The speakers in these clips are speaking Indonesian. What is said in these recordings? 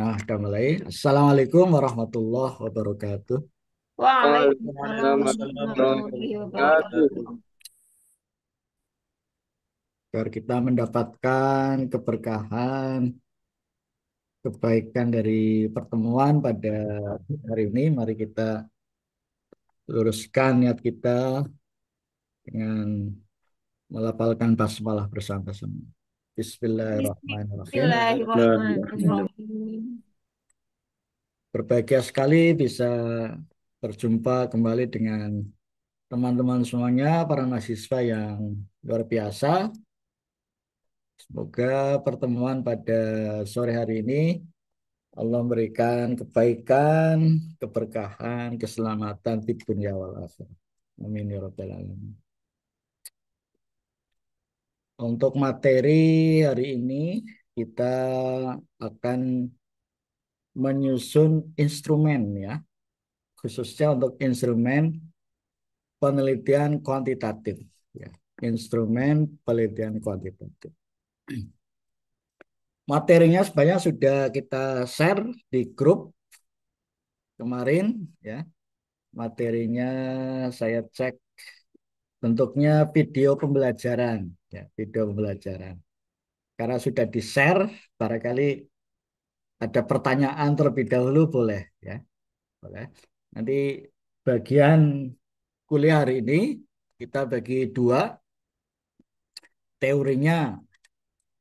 Nah, udah mulai. Assalamualaikum warahmatullahi wabarakatuh. Waalaikumsalam Waalaikumsalam warahmatullahi warahmatullahi wabarakatuh. wabarakatuh. Agar kita mendapatkan keberkahan, kebaikan dari pertemuan pada hari ini, mari kita luruskan niat kita dengan melafalkan basmalah bersama-sama. Bismillahirrahmanirrahim. Bismillahirrahmanirrahim. Berbahagia sekali bisa berjumpa kembali dengan teman-teman semuanya, para mahasiswa yang luar biasa. Semoga pertemuan pada sore hari ini Allah memberikan kebaikan, keberkahan, keselamatan di dunia wal akhirah. Amin ya rabbal alamin. Untuk materi hari ini kita akan menyusun instrumen ya, khususnya untuk instrumen penelitian kuantitatif ya. Instrumen penelitian kuantitatif. Materinya sebenarnya sudah kita share di grup kemarin ya. Materinya saya cek bentuknya video pembelajaran ya, video pembelajaran. Karena sudah di-share, barangkali ada pertanyaan terlebih dahulu boleh ya, boleh. Nanti bagian kuliah hari ini kita bagi dua, teorinya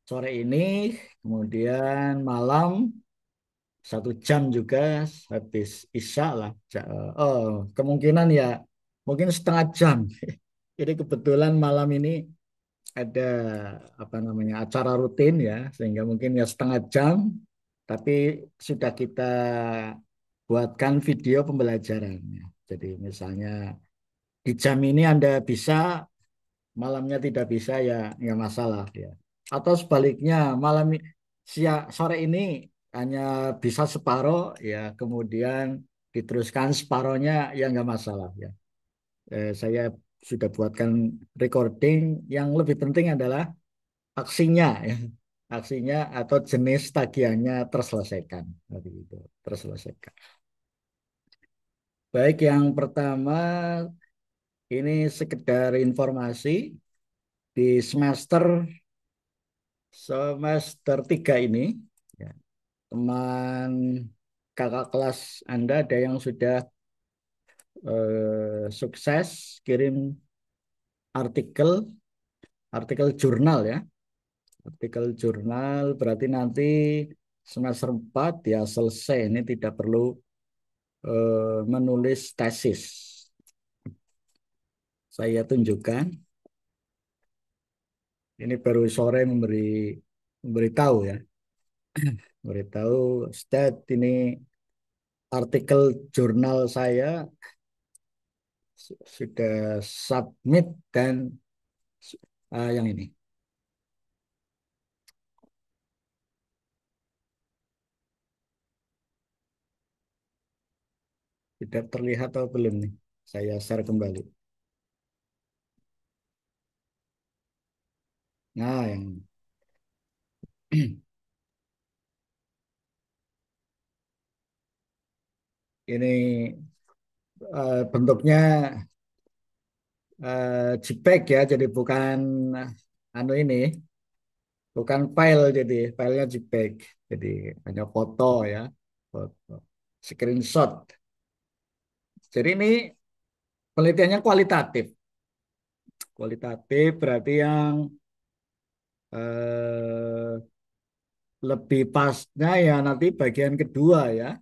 sore ini, kemudian malam 1 jam juga habis isya lah. Oh, kemungkinan ya mungkin setengah jam. Jadi kebetulan malam ini ada apa namanya acara rutin ya, sehingga mungkin ya setengah jam, tapi sudah kita buatkan video pembelajaran ya. Jadi misalnya di jam ini Anda bisa, malamnya tidak bisa ya nggak masalah ya. Atau sebaliknya sore ini hanya bisa separuh ya, kemudian diteruskan separohnya ya nggak masalah ya. Saya sudah buatkan recording. Yang lebih penting adalah aksinya ya, aksinya atau jenis tagihannya terselesaikan, seperti itu, terselesaikan. Baik, yang pertama ini sekedar informasi di semester 3 ini ya, teman kakak kelas Anda ada yang sudah sukses kirim artikel artikel jurnal ya, artikel jurnal, berarti nanti semester 4 ya selesai, ini tidak perlu menulis tesis. Saya tunjukkan, ini baru sore memberitahu ya, memberitahu Ustaz, ini artikel jurnal saya sudah submit dan yang ini tidak terlihat atau belum nih, saya share kembali. Nah, yang ini bentuknya JPEG ya, jadi bukan anu ini, bukan file, jadi filenya JPEG, jadi hanya foto ya, foto, screenshot. Jadi ini penelitiannya kualitatif. Kualitatif berarti yang eh, lebih pasnya ya nanti bagian kedua ya.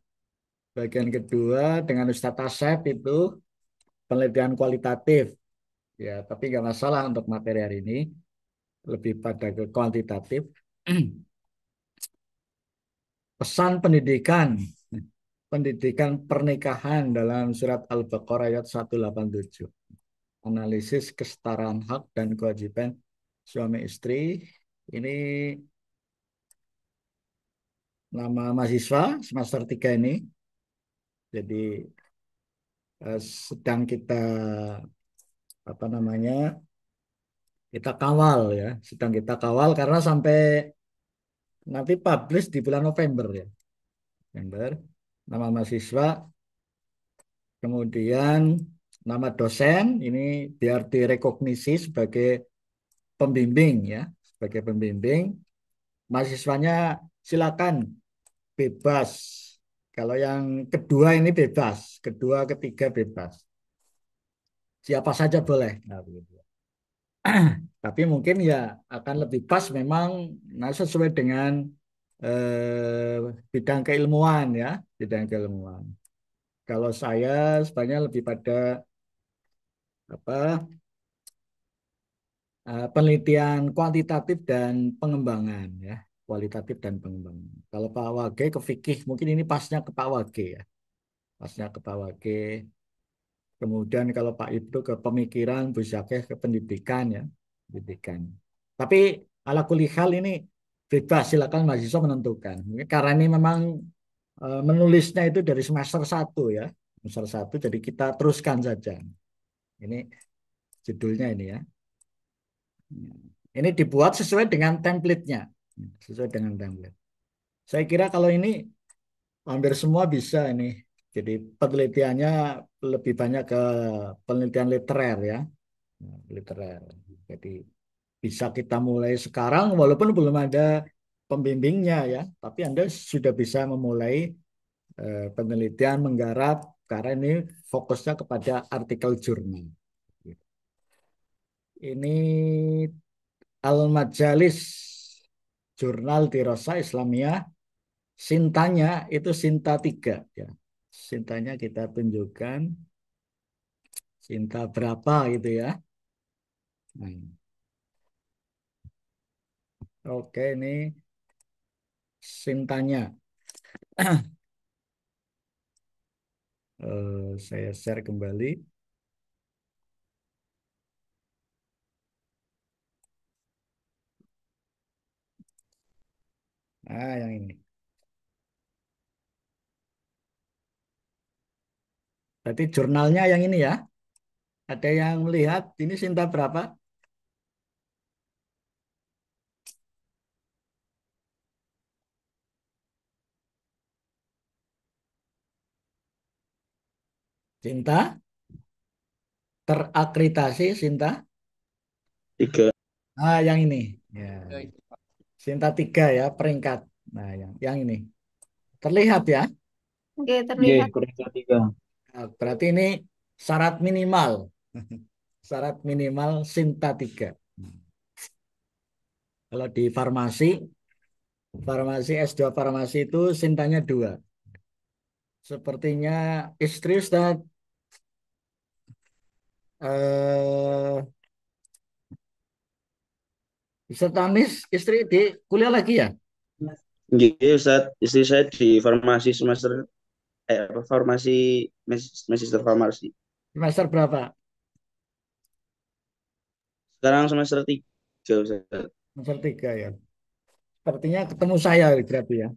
Bagian kedua dengan Ustadz Asep itu penelitian kualitatif. Ya, tapi nggak masalah untuk materi hari ini. Lebih pada ke kuantitatif. Pesan pendidikan. Pendidikan pernikahan dalam surat Al-Baqarah ayat 187. Analisis kesetaraan hak dan kewajiban suami istri. Ini nama mahasiswa semester 3 ini. Jadi sedang kita apa namanya? Kita kawal ya, sedang kita kawal karena sampai nanti publish di bulan November ya. Gender, nama mahasiswa, kemudian nama dosen ini biar direkognisi sebagai pembimbing ya, sebagai pembimbing. Mahasiswanya silakan bebas. Kalau yang kedua ini bebas, kedua, ketiga bebas. Siapa saja boleh. Nah, begitu. Tapi mungkin ya akan lebih pas memang nah, sesuai dengan bidang keilmuan ya, bidang keilmuan. Kalau saya sebenarnya lebih pada apa penelitian kuantitatif dan pengembangan ya, kualitatif dan pengembangan. Kalau Pak Wage ke fikih, mungkin ini pasnya ke Pak Wage ya, pasnya ke Pak Wage. Kemudian kalau Pak Ibtu ke pemikiran, Bu Zakeh ke pendidikan ya, pendidikan. Tapi ala kulihal ini bebas, silakan mahasiswa menentukan. Karena ini memang menulisnya itu dari semester 1 ya, semester 1. Jadi kita teruskan saja. Ini judulnya ini ya. Ini dibuat sesuai dengan template-nya, sesuai dengan template. Saya kira kalau ini hampir semua bisa ini. Jadi penelitiannya lebih banyak ke penelitian literer ya. Nah, literer. Jadi bisa kita mulai sekarang walaupun belum ada pembimbingnya ya, tapi Anda sudah bisa memulai penelitian menggarap karena ini fokusnya kepada artikel jurnal. Ini Al-Majalis Jurnal Dirasa Islamiyah, Sintanya itu Sinta 3 ya. Sintanya kita tunjukkan Sinta berapa gitu ya. Nah, oke ini Sintanya. Saya share kembali. Nah, yang ini. Berarti jurnalnya yang ini ya. Ada yang melihat ini Sinta berapa? Sinta terakreditasi Sinta. Tiga. Ah, yang ini. Ya, Sinta 3 ya peringkat. Nah, yang ini. Terlihat ya. Oke, Iya, terlihat. peringkat tiga. Nah, berarti ini syarat minimal. Syarat minimal Sinta 3. Kalau di farmasi, farmasi S2 farmasi itu Sintanya 2. Sepertinya istri Ustaz eh Ustaz Tanis istri di kuliah lagi ya? Iya, Ustaz. Istri saya di farmasi semester farmasi magister farmasi. Semester berapa? Sekarang semester tiga, Ustaz. Semester 3 ya. Sepertinya ketemu saya berarti ya.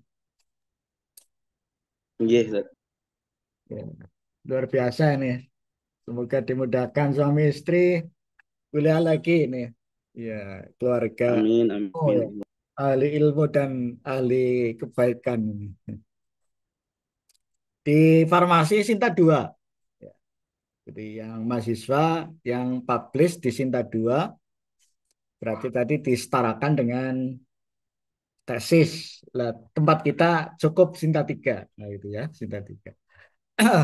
Iya, Ustaz. Ya. Luar biasa ini. Semoga dimudahkan suami istri kuliah lagi ini. Ya, keluarga. Amin, Oh ya, amin. ahli ilmu dan ahli kebaikan ini. Di farmasi Sinta 2. Ya, jadi yang mahasiswa yang publish di Sinta 2 berarti tadi disetarakan dengan tesis. Lah, tempat kita cukup Sinta 3. Nah, itu ya, Sinta 3.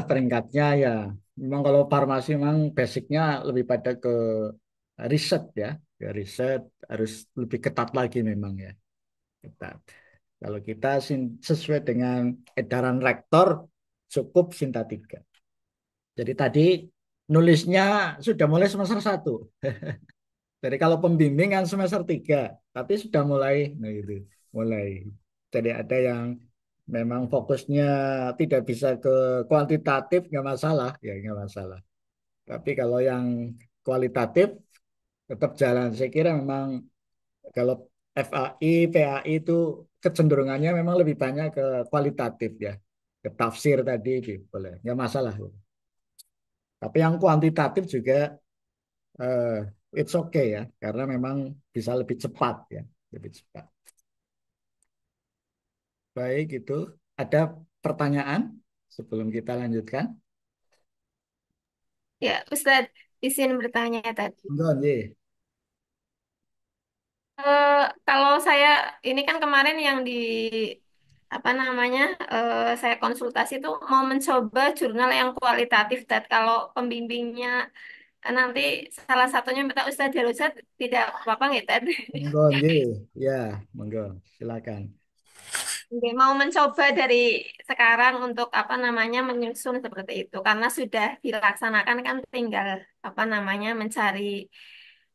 Peringkatnya ya memang kalau farmasi memang basicnya lebih pada ke riset ya. Ya riset harus lebih ketat lagi memang ya. Ketat. Kalau kita sesuai dengan edaran rektor cukup Sinta 3. Jadi tadi nulisnya sudah mulai semester 1. Jadi kalau pembimbing kan semester 3, tapi sudah mulai, nah itu, mulai. Jadi ada yang memang fokusnya tidak bisa ke kuantitatif, nggak masalah, ya nggak masalah. Tapi kalau yang kualitatif tetap jalan. Saya kira memang kalau FAI, PAI itu kecenderungannya memang lebih banyak ke kualitatif ya, ke tafsir tadi, boleh, nggak masalah. Tapi yang kuantitatif juga eh, it's okay ya, karena memang bisa lebih cepat ya, lebih cepat. Baik itu. Ada pertanyaan sebelum kita lanjutkan? Ya, Ustadz, izin bertanya tadi. Enggak, nggih. Eh, Kalau saya ini kan kemarin yang di apa namanya saya konsultasi tuh mau mencoba jurnal yang kualitatif dan kalau pembimbingnya nanti salah satunya minta Ustadz Jaruzat tidak apa-apa nggak Tad? Monggo, nggih. Ya, monggo. Silakan. Oke, mau mencoba dari sekarang untuk apa namanya menyusun seperti itu karena sudah dilaksanakan kan tinggal apa namanya mencari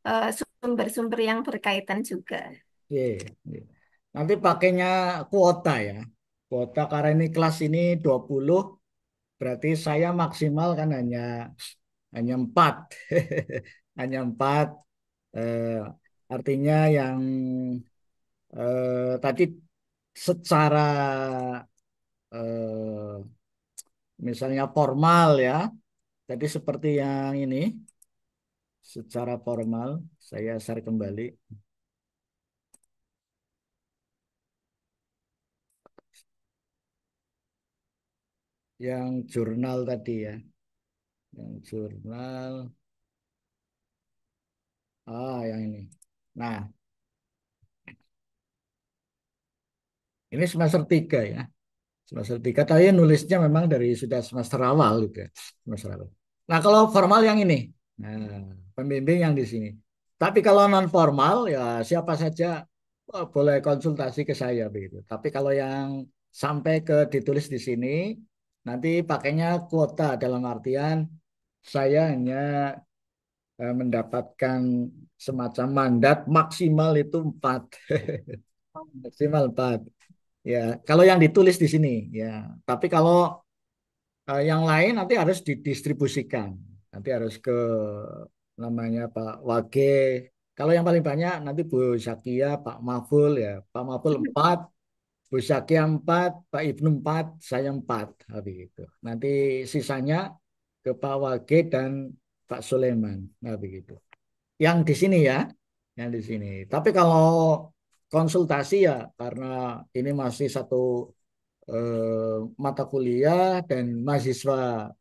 sumber-sumber yang berkaitan juga. Nggih, nggih. Nanti pakainya kuota ya. Kuota karena ini kelas ini 20, berarti saya maksimal kan hanya 4. Hanya 4. eh, artinya yang tadi secara eh, misalnya formal ya. Jadi seperti yang ini, secara formal saya share kembali yang jurnal tadi ya, yang jurnal. Yang ini. Nah, ini semester 3 ya. Semester 3 tapi nulisnya memang dari sudah semester awal gitu ya. Semester awal. Nah, kalau formal yang ini. Nah, pembimbing yang di sini. Tapi kalau non formal ya siapa saja boleh konsultasi ke saya begitu. Tapi kalau yang sampai ke ditulis di sini nanti pakainya kuota dalam artian saya hanya mendapatkan semacam mandat maksimal itu 4. Maksimal 4. Ya, kalau yang ditulis di sini ya. Tapi kalau yang lain nanti harus didistribusikan. Nanti harus ke namanya Pak Wage. Kalau yang paling banyak nanti Bu Zakia, Pak Maful ya. Pak Maful 4, Bu Zakia 4, Pak Ibnu 4, saya 4. Habis itu. Nanti sisanya ke Pak Wage dan Pak Sulaiman. Nah, begitu. Yang di sini ya, yang di sini. Tapi kalau konsultasi ya karena ini masih satu mata kuliah dan mahasiswa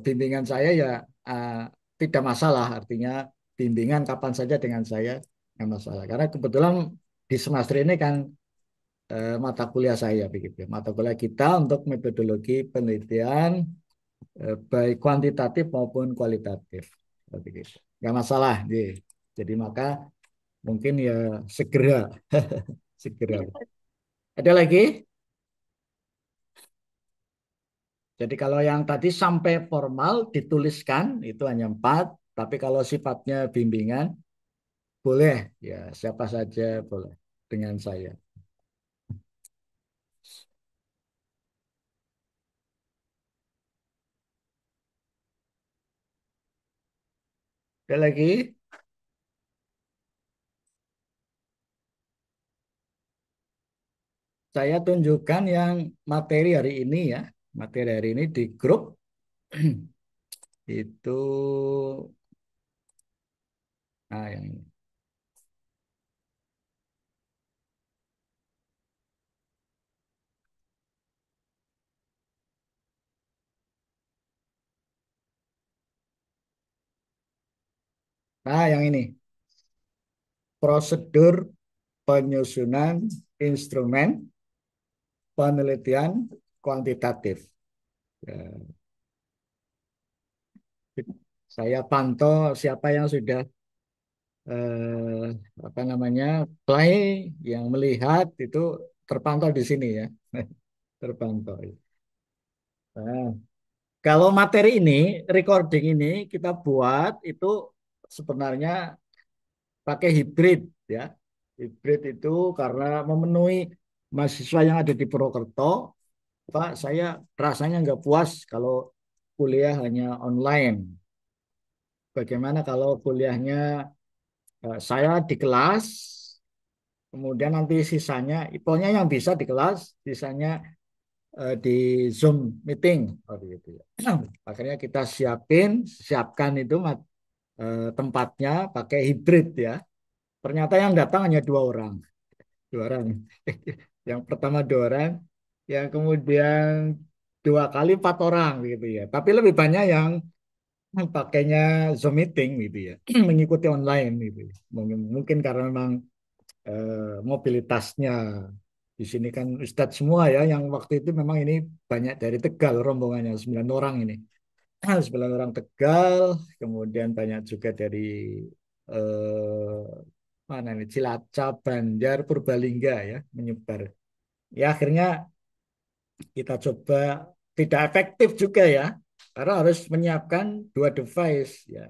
bimbingan saya ya eh, tidak masalah. Artinya bimbingan kapan saja dengan saya nggak masalah. Karena kebetulan di semester ini kan mata kuliah saya begitu. Mata kuliah kita untuk metodologi penelitian baik kuantitatif maupun kualitatif. Begitu. Nggak masalah. Jadi maka mungkin ya segera, segera. Ada lagi? Jadi kalau yang tadi sampai formal dituliskan itu hanya 4, tapi kalau sifatnya bimbingan boleh ya siapa saja boleh dengan saya. Ada lagi? Saya tunjukkan yang materi hari ini ya. Materi hari ini di grup itu yang ini. Yang ini. Prosedur penyusunan instrumen penelitian kuantitatif. Ya, saya pantau siapa yang sudah eh, apa namanya play yang melihat itu terpantau di sini ya, terpantau. Nah, kalau materi ini, recording ini kita buat itu sebenarnya pakai hibrid ya. Hibrid itu karena memenuhi mahasiswa yang ada di Purwokerto, Pak, saya rasanya nggak puas kalau kuliah hanya online. Bagaimana kalau kuliahnya saya di kelas, kemudian nanti sisanya, pokoknya yang bisa di kelas, sisanya di Zoom meeting. Gitu ya. Akhirnya kita siapkan itu tempatnya pakai hibrid ya. Ternyata yang datang hanya 2 orang. 2 orang. Yang pertama 2 orang, yang kemudian 2 kali 4 orang gitu ya. Tapi lebih banyak yang pakainya Zoom meeting gitu ya, mengikuti online gitu ya. Mungkin karena memang mobilitasnya di sini kan Ustadz semua ya, yang waktu itu memang ini banyak dari Tegal rombongannya 9 orang ini. 9 orang Tegal, kemudian banyak juga dari eh, mana nih Cilacap, Banjar, Purbalingga ya menyebar. Ya akhirnya kita coba tidak efektif juga ya, karena harus menyiapkan 2 device ya,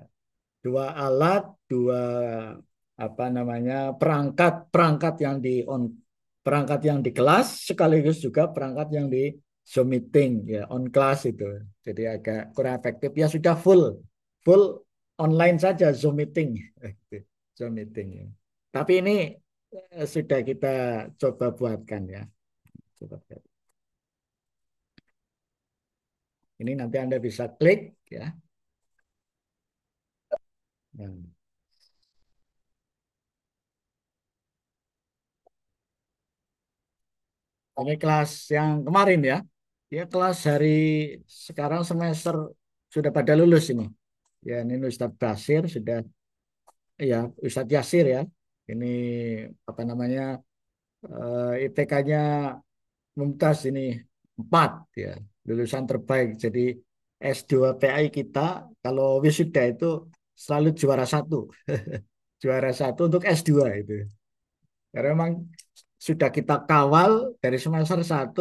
2 alat, dua apa namanya perangkat perangkat yang di on perangkat yang di kelas sekaligus juga perangkat yang di Zoom meeting ya on class itu. Jadi agak kurang efektif ya, sudah full online saja Zoom meeting. Zoom meeting ya. Tapi ini sudah kita coba buatkan ya. Coba buat. Ini nanti Anda bisa klik ya. Nah, ini kelas yang kemarin ya. Ya kelas hari sekarang semester sudah pada lulus ini. Ya ini Ustadz Basir sudah, ya Ustadz Yasir ya. Ini apa namanya IPK-nya mumtaz ini 4 ya, lulusan terbaik. Jadi S2 PAI kita kalau wisuda itu selalu juara 1. Juara 1 untuk S2 itu. Karena memang sudah kita kawal dari semester 1,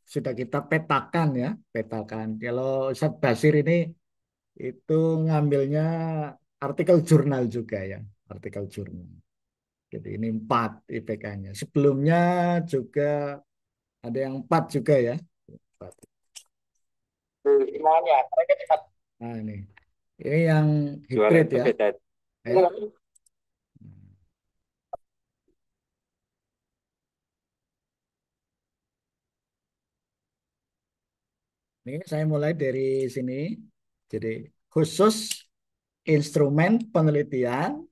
sudah kita petakan ya, petakan. Kalau Ustadz Basir ini itu ngambilnya artikel jurnal juga ya, artikel jurnal. Jadi ini 4 IPK-nya. Sebelumnya juga ada yang 4 juga ya. 4. Gimana ya? Mereka cepat. Nah ini yang hybrid ya. Ayo. Ini saya mulai dari sini. Jadi khusus instrumen penelitian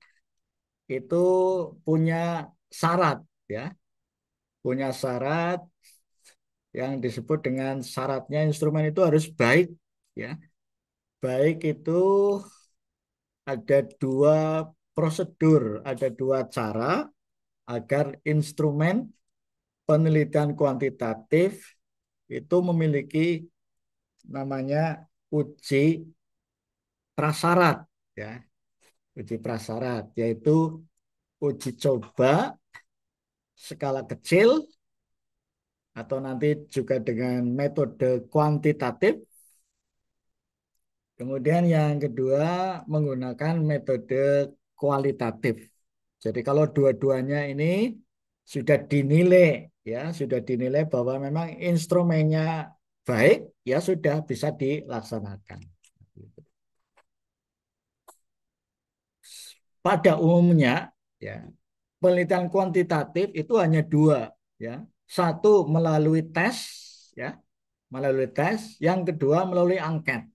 itu punya syarat ya, punya syarat yang disebut dengan syaratnya instrumen itu harus baik ya. Baik itu ada 2 prosedur, ada 2 cara agar instrumen penelitian kuantitatif itu memiliki namanya uji prasyarat ya, uji prasyarat yaitu uji coba skala kecil atau nanti juga dengan metode kuantitatif. Kemudian yang kedua menggunakan metode kualitatif. Jadi kalau dua-duanya ini sudah dinilai ya, sudah dinilai bahwa memang instrumennya baik, ya sudah bisa dilaksanakan. Pada umumnya ya, penelitian kuantitatif itu hanya 2 ya. Satu melalui tes ya, melalui tes, yang kedua melalui angket.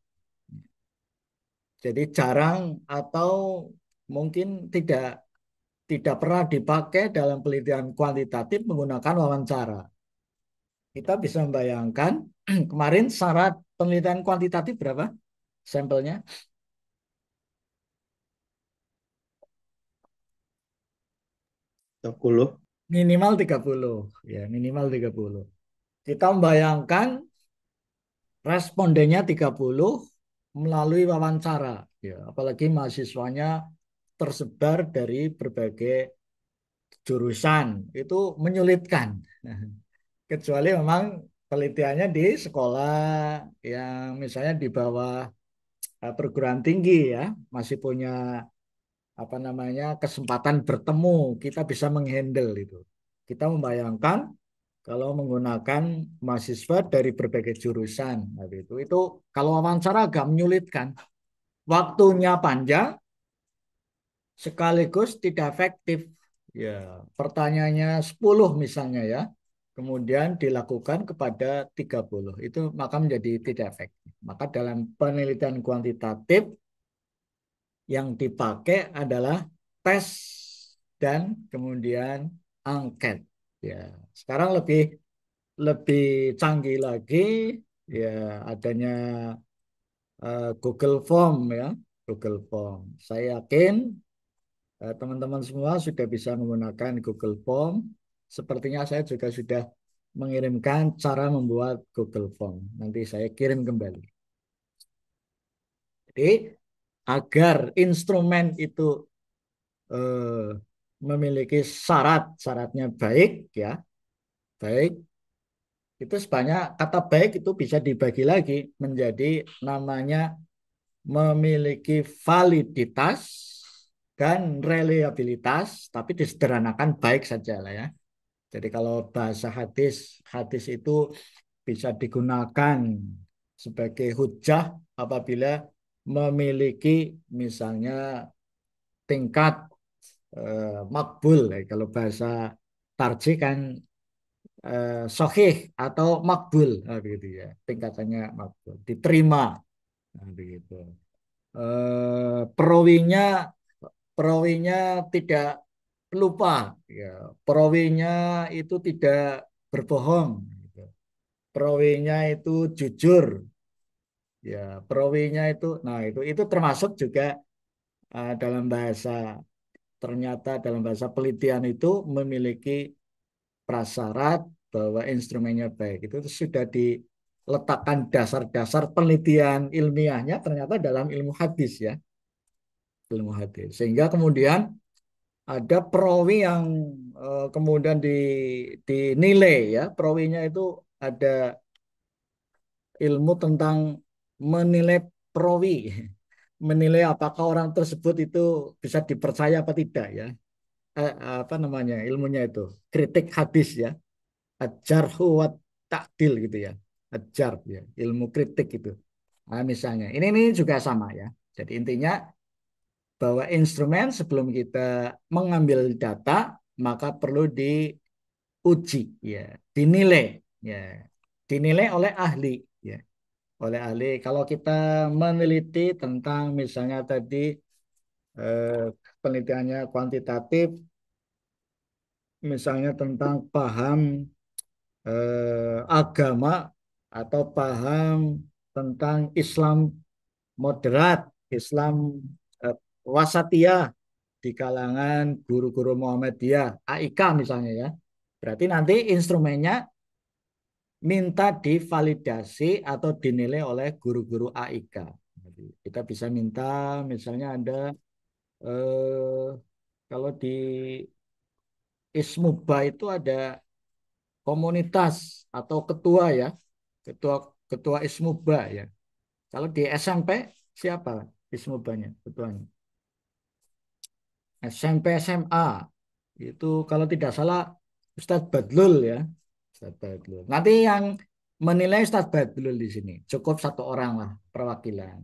Jadi jarang atau mungkin tidak pernah dipakai dalam penelitian kuantitatif menggunakan wawancara. Kita bisa membayangkan kemarin syarat penelitian kuantitatif berapa sampelnya? 30. Minimal 30 ya, minimal 30. Kita membayangkan respondennya 30 melalui wawancara ya, apalagi mahasiswanya tersebar dari berbagai jurusan, itu menyulitkan. Kecuali memang penelitiannya di sekolah yang misalnya di bawah perguruan tinggi ya, masih punya apa namanya kesempatan bertemu, kita bisa menghandle itu. Kita membayangkan kalau menggunakan mahasiswa dari berbagai jurusan, nah, itu kalau wawancara agak menyulitkan, waktunya panjang sekaligus tidak efektif. Ya, pertanyaannya 10 misalnya ya, kemudian dilakukan kepada 30. Itu maka menjadi tidak efektif. Maka dalam penelitian kuantitatif yang dipakai adalah tes dan kemudian angket. Ya, sekarang lebih lebih canggih lagi, ya adanya Google Form ya, Google Form. Saya yakin teman-teman semua sudah bisa menggunakan Google Form. Sepertinya saya juga sudah mengirimkan cara membuat Google Form. Nanti saya kirim kembali. Jadi agar instrumen itu eh, memiliki syarat-syaratnya baik ya, baik itu sebanyak kata baik itu bisa dibagi lagi menjadi namanya memiliki validitas dan reliabilitas, tapi disederhanakan baik saja lah ya. Jadi kalau bahasa hadis, hadis itu bisa digunakan sebagai hujah apabila memiliki misalnya tingkat makbul. Kalau bahasa tarji kan sahih atau makbul, nah, begitu ya. Tingkatannya makbul, diterima, nah, begitu. Perawinya perawinya tidak lupa, ya. Perawinya itu tidak berbohong, gitu. Perawinya itu jujur, ya. Perawinya itu, nah itu termasuk juga dalam bahasa ternyata dalam bahasa penelitian itu memiliki prasyarat bahwa instrumennya baik. Itu sudah diletakkan dasar-dasar penelitian ilmiahnya ternyata dalam ilmu hadis ya, ilmu hadis. Sehingga kemudian ada perawi yang kemudian dinilai ya, perawinya itu ada ilmu tentang menilai perawi, menilai apakah orang tersebut itu bisa dipercaya apa tidak ya. Apa namanya ilmunya itu kritik hadis ya, ajarhu wa ta'dil gitu ya, ajar ya, ilmu kritik itu. Nah, misalnya ini juga sama ya, jadi intinya bahwa instrumen sebelum kita mengambil data maka perlu diuji ya, dinilai ya, dinilai oleh ahli ya, oleh ahli. Kalau kita meneliti tentang misalnya tadi eh, penelitiannya kuantitatif, misalnya tentang paham agama atau paham tentang Islam moderat, Islam eh, wasatiyah di kalangan guru-guru Muhammadiyah, AIK misalnya ya. Berarti nanti instrumennya minta divalidasi atau dinilai oleh guru-guru AIK. Jadi kita bisa minta misalnya ada eh, kalau di Ismuba itu ada komunitas atau ketua ya, ketua ketua Ismuba ya. Kalau di SMP siapa Ismubanya ketuanya? SMP SMA itu kalau tidak salah Ustadz Badlul ya, Ustadz Badlul. Nanti yang menilai Ustadz Badlul di sini cukup satu orang lah perwakilan.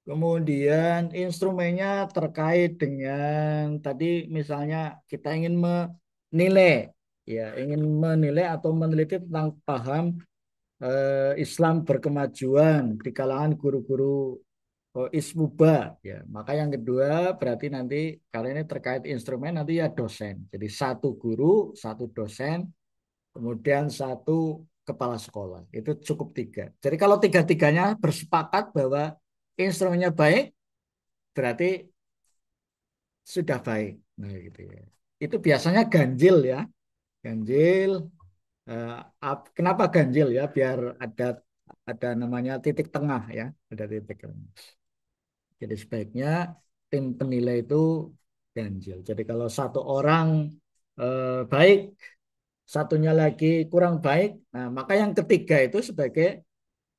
Kemudian instrumennya terkait dengan tadi misalnya kita ingin menilai ya, ingin menilai atau meneliti tentang paham Islam berkemajuan di kalangan guru-guru Ismuba ya. Maka yang kedua berarti nanti karena ini terkait instrumen nanti ya dosen. Jadi satu guru, satu dosen, kemudian satu kepala sekolah. Itu cukup tiga. Jadi kalau tiga-tiganya bersepakat bahwa instrumennya baik, berarti sudah baik. Nah, gitu ya. Itu biasanya ganjil ya. Ganjil. eh, Kenapa ganjil ya? Biar ada namanya titik tengah ya. Ada titik tengah. Jadi sebaiknya tim penilai itu ganjil. Jadi kalau satu orang baik, satunya lagi kurang baik, nah maka yang ketiga itu sebagai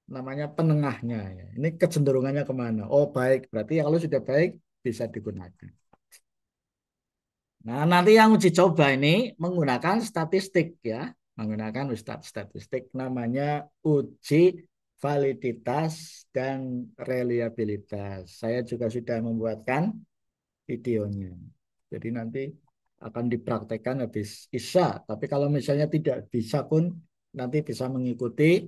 namanya penengahnya. Ya. Ini kecenderungannya kemana? Oh baik, berarti kalau sudah baik bisa digunakan. Nah nanti yang uji coba ini menggunakan statistik ya, menggunakan statistik namanya uji validitas dan reliabilitas. Saya juga sudah membuatkan videonya. Jadi nanti akan dipraktekkan habis Isya. Tapi kalau misalnya tidak bisa pun nanti bisa mengikuti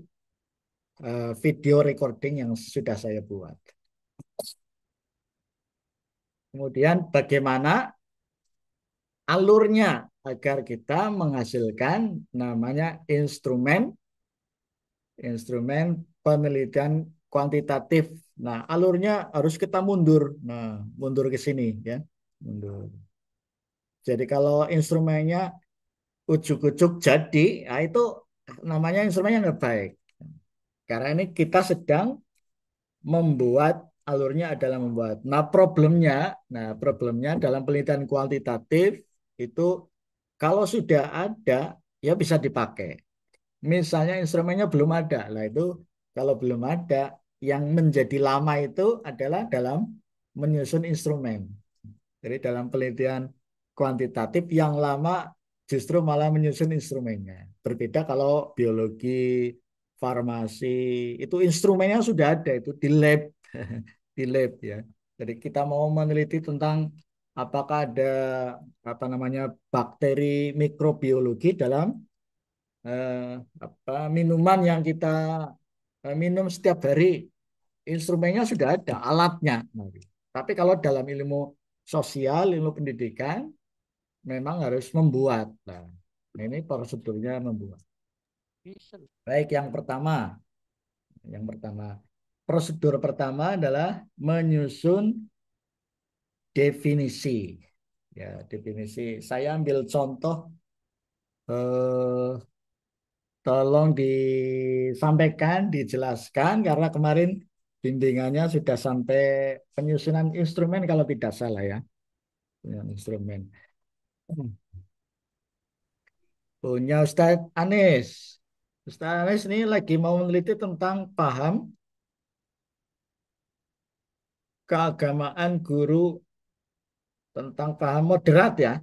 video recording yang sudah saya buat. Kemudian bagaimana alurnya agar kita menghasilkan namanya instrumen penelitian kuantitatif. Nah, alurnya harus kita mundur. Nah, mundur ke sini ya. Mundur. Jadi kalau instrumennya ujuk-ujuk jadi, nah itu namanya instrumennya nggak baik. Karena ini kita sedang membuat alurnya adalah membuat. Nah problemnya dalam penelitian kuantitatif itu kalau sudah ada ya bisa dipakai. Misalnya instrumennya belum ada, lah itu kalau belum ada yang menjadi lama itu adalah dalam menyusun instrumen. Jadi dalam penelitian kuantitatif yang lama justru malah menyusun instrumennya. Berbeda kalau biologi, farmasi, itu instrumennya sudah ada itu di lab, di lab ya. Jadi kita mau meneliti tentang apakah ada apa namanya bakteri mikrobiologi dalam eh, minuman yang kita minum setiap hari, instrumennya sudah ada, alatnya. Nah, gitu. Tapi kalau dalam ilmu sosial, ilmu pendidikan, memang harus membuat. Nah, ini prosedurnya membuat. Baik, yang pertama, prosedur pertama adalah menyusun definisi. Ya, definisi. Saya ambil contoh, eh, tolong disampaikan, dijelaskan, karena kemarin bimbingannya sudah sampai penyusunan instrumen kalau tidak salah ya. Instrumen. Punya Ustadz Anies. Ustadz Anies ini lagi mau meneliti tentang paham keagamaan guru tentang paham moderat ya.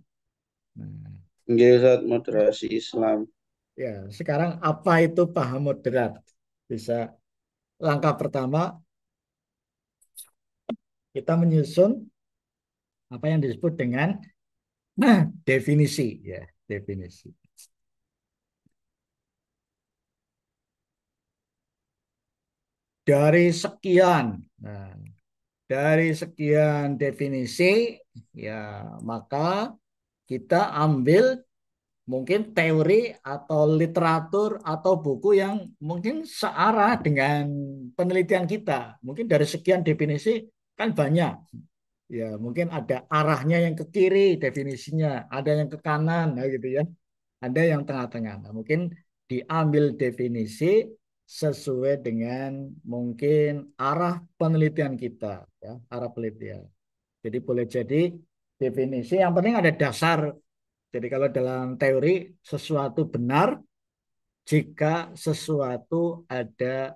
Nah, Nggih, Ustaz, moderasi Islam. ya, sekarang apa itu paham moderat? Bisa langkah pertama kita menyusun apa yang disebut dengan definisi ya, definisi. Dari sekian, nah, dari sekian definisi ya, maka kita ambil mungkin teori atau literatur atau buku yang mungkin searah dengan penelitian kita. Mungkin dari sekian definisi kan banyak. Ya, mungkin ada arahnya yang ke kiri definisinya, ada yang ke kanan, nah gitu ya. Ada yang tengah-tengah. Nah, mungkin diambil definisi sesuai dengan mungkin arah penelitian kita, ya, arah penelitian. Jadi boleh jadi definisi yang penting ada dasar. Jadi kalau dalam teori sesuatu benar jika sesuatu ada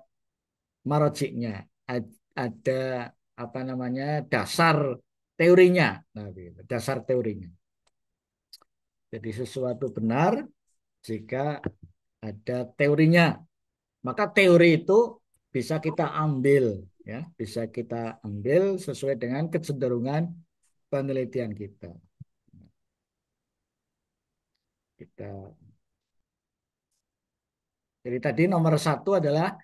marojiknya, ada apa namanya dasar teorinya, nah, gitu, dasar teorinya. Jadi sesuatu benar jika ada teorinya, maka teori itu bisa kita ambil, ya, bisa kita ambil sesuai dengan kecenderungan penelitian kita. Kita Jadi tadi nomor satu adalah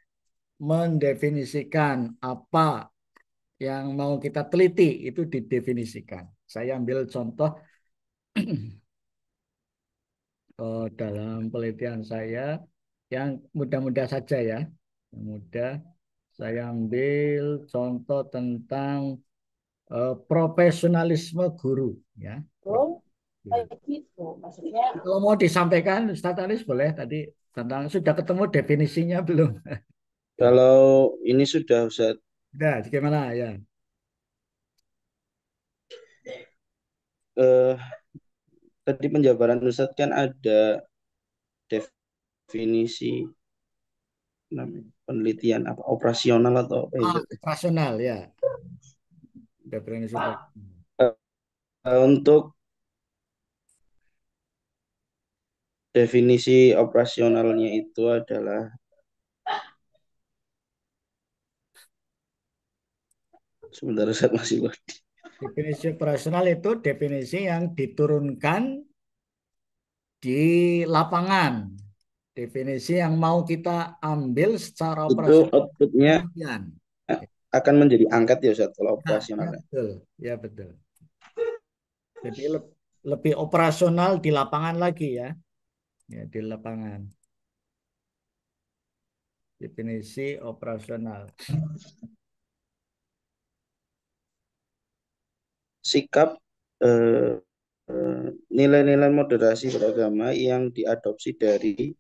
mendefinisikan apa yang mau kita teliti, itu didefinisikan. Saya ambil contoh dalam penelitian saya yang mudah-mudah saja ya. Yang mudah, saya ambil contoh tentang profesionalisme guru ya. Guru. Kayak gitu maksudnya. Kalau mau disampaikan Ustaz Aris boleh tadi tentang sudah ketemu definisinya belum? Kalau ini sudah, Ustaz. Sudah, gimana ya? Eh, Tadi penjabaran Ustaz kan ada definisi namanya penelitian apa operasional atau apa ya, Ustaz? Rasional ya, definisi operasional. Untuk definisi operasionalnya itu adalah sebentar, Ustaz, masih loading. Definisi operasional itu definisi yang diturunkan di lapangan. Definisi yang mau kita ambil secara Itu operasional outputnya penelitian. akan menjadi angkat ya, Ustaz, kalau Ya, ya operasionalnya. betul, ya betul. Jadi lebih operasional di lapangan lagi ya. Ya, di lapangan. Definisi operasional. Sikap eh, nilai-nilai moderasi beragama yang diadopsi dari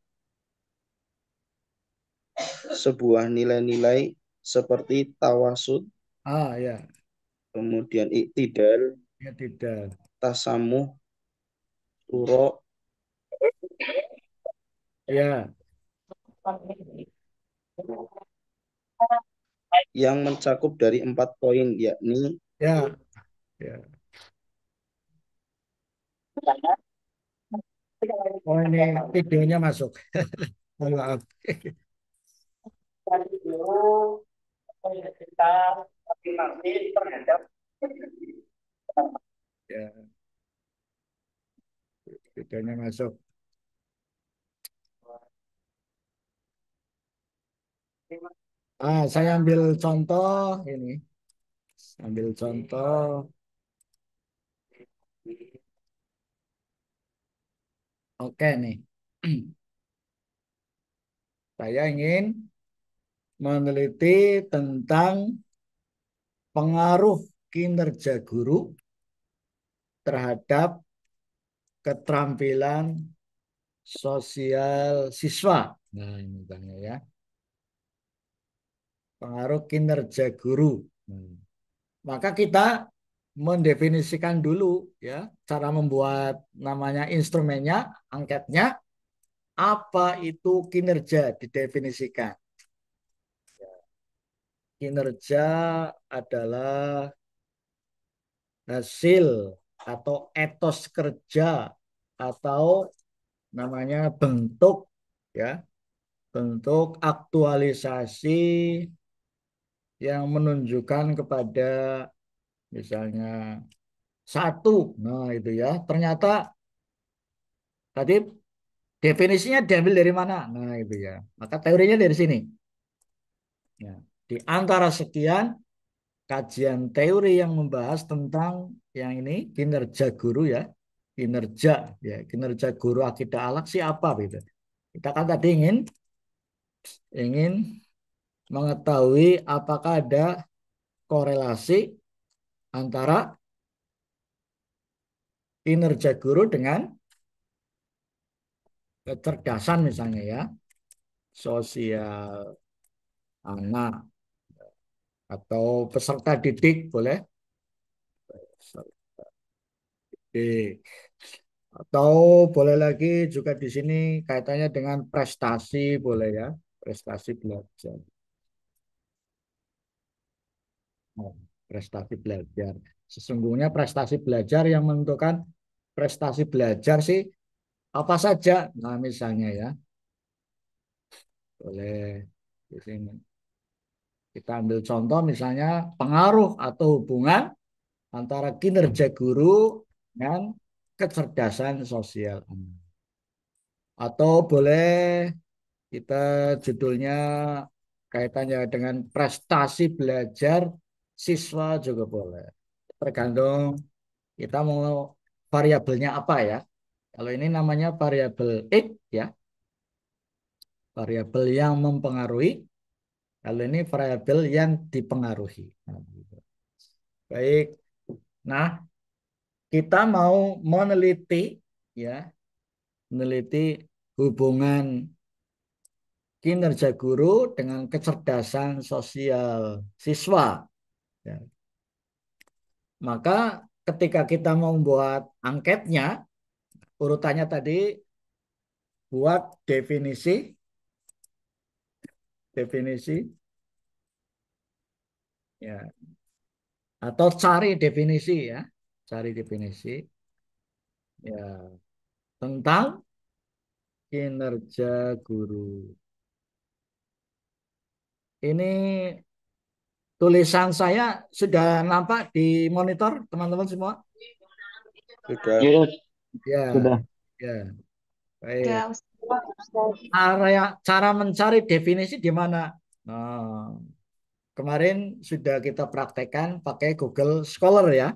sebuah nilai-nilai seperti tawasud, Ah ya, kemudian iktidal, ya tidak. tasamuh, suro, Ya, yang mencakup dari 4 poin, yakni ya, ya. Oh ini videonya masuk. Mohon maaf. Ya, videonya masuk. Saya ambil contoh ini. Ambil contoh. Oke nih. Saya ingin meneliti tentang pengaruh kinerja guru terhadap keterampilan sosial siswa. Nah, ini misalnya ya, pengaruh kinerja guru. Hmm. Maka kita mendefinisikan dulu ya, cara membuat namanya instrumennya, angketnya, apa itu kinerja didefinisikan. Kinerja adalah hasil atau etos kerja atau namanya bentuk ya, bentuk aktualisasi yang menunjukkan kepada misalnya satu. Nah, itu ya. Ternyata tadi definisinya diambil dari mana? Nah, itu ya. Maka teorinya dari sini. Ya. Di antara sekian kajian teori yang membahas tentang yang ini kinerja guru ya. Kinerja ya, kinerja guru akidah alak sih apa gitu. Kita kan tadi ingin mengetahui apakah ada korelasi antara kinerja guru dengan kecerdasan misalnya ya, sosial anak atau peserta didik boleh. Peserta didik. Atau boleh lagi juga di sini kaitannya dengan prestasi boleh ya, prestasi belajar. Oh, prestasi belajar. Sesungguhnya prestasi belajar yang menentukan prestasi belajar sih apa saja. Nah, misalnya ya, boleh di sini. Kita ambil contoh misalnya pengaruh atau hubungan antara kinerja guru dan kecerdasan sosial. Atau boleh kita judulnya kaitannya dengan prestasi belajar siswa juga boleh. Tergantung kita mau variabelnya apa ya. Kalau ini namanya variabel X ya, variabel yang mempengaruhi. Kalau ini variabel yang dipengaruhi. Nah, gitu. Baik. Nah, kita mau meneliti ya, meneliti hubungan kinerja guru dengan kecerdasan sosial siswa. Ya. Maka ketika kita mau membuat angketnya, urutannya tadi buat definisi ya, atau cari definisi ya, cari definisi ya tentang kinerja guru. Ini tulisan saya sudah nampak di monitor teman-teman semua? sudah. Iya, Ya, sudah. ya, baik. Ya, Ustaz. Cara mencari definisi di mana? Nah, kemarin sudah kita praktekkan pakai Google Scholar ya.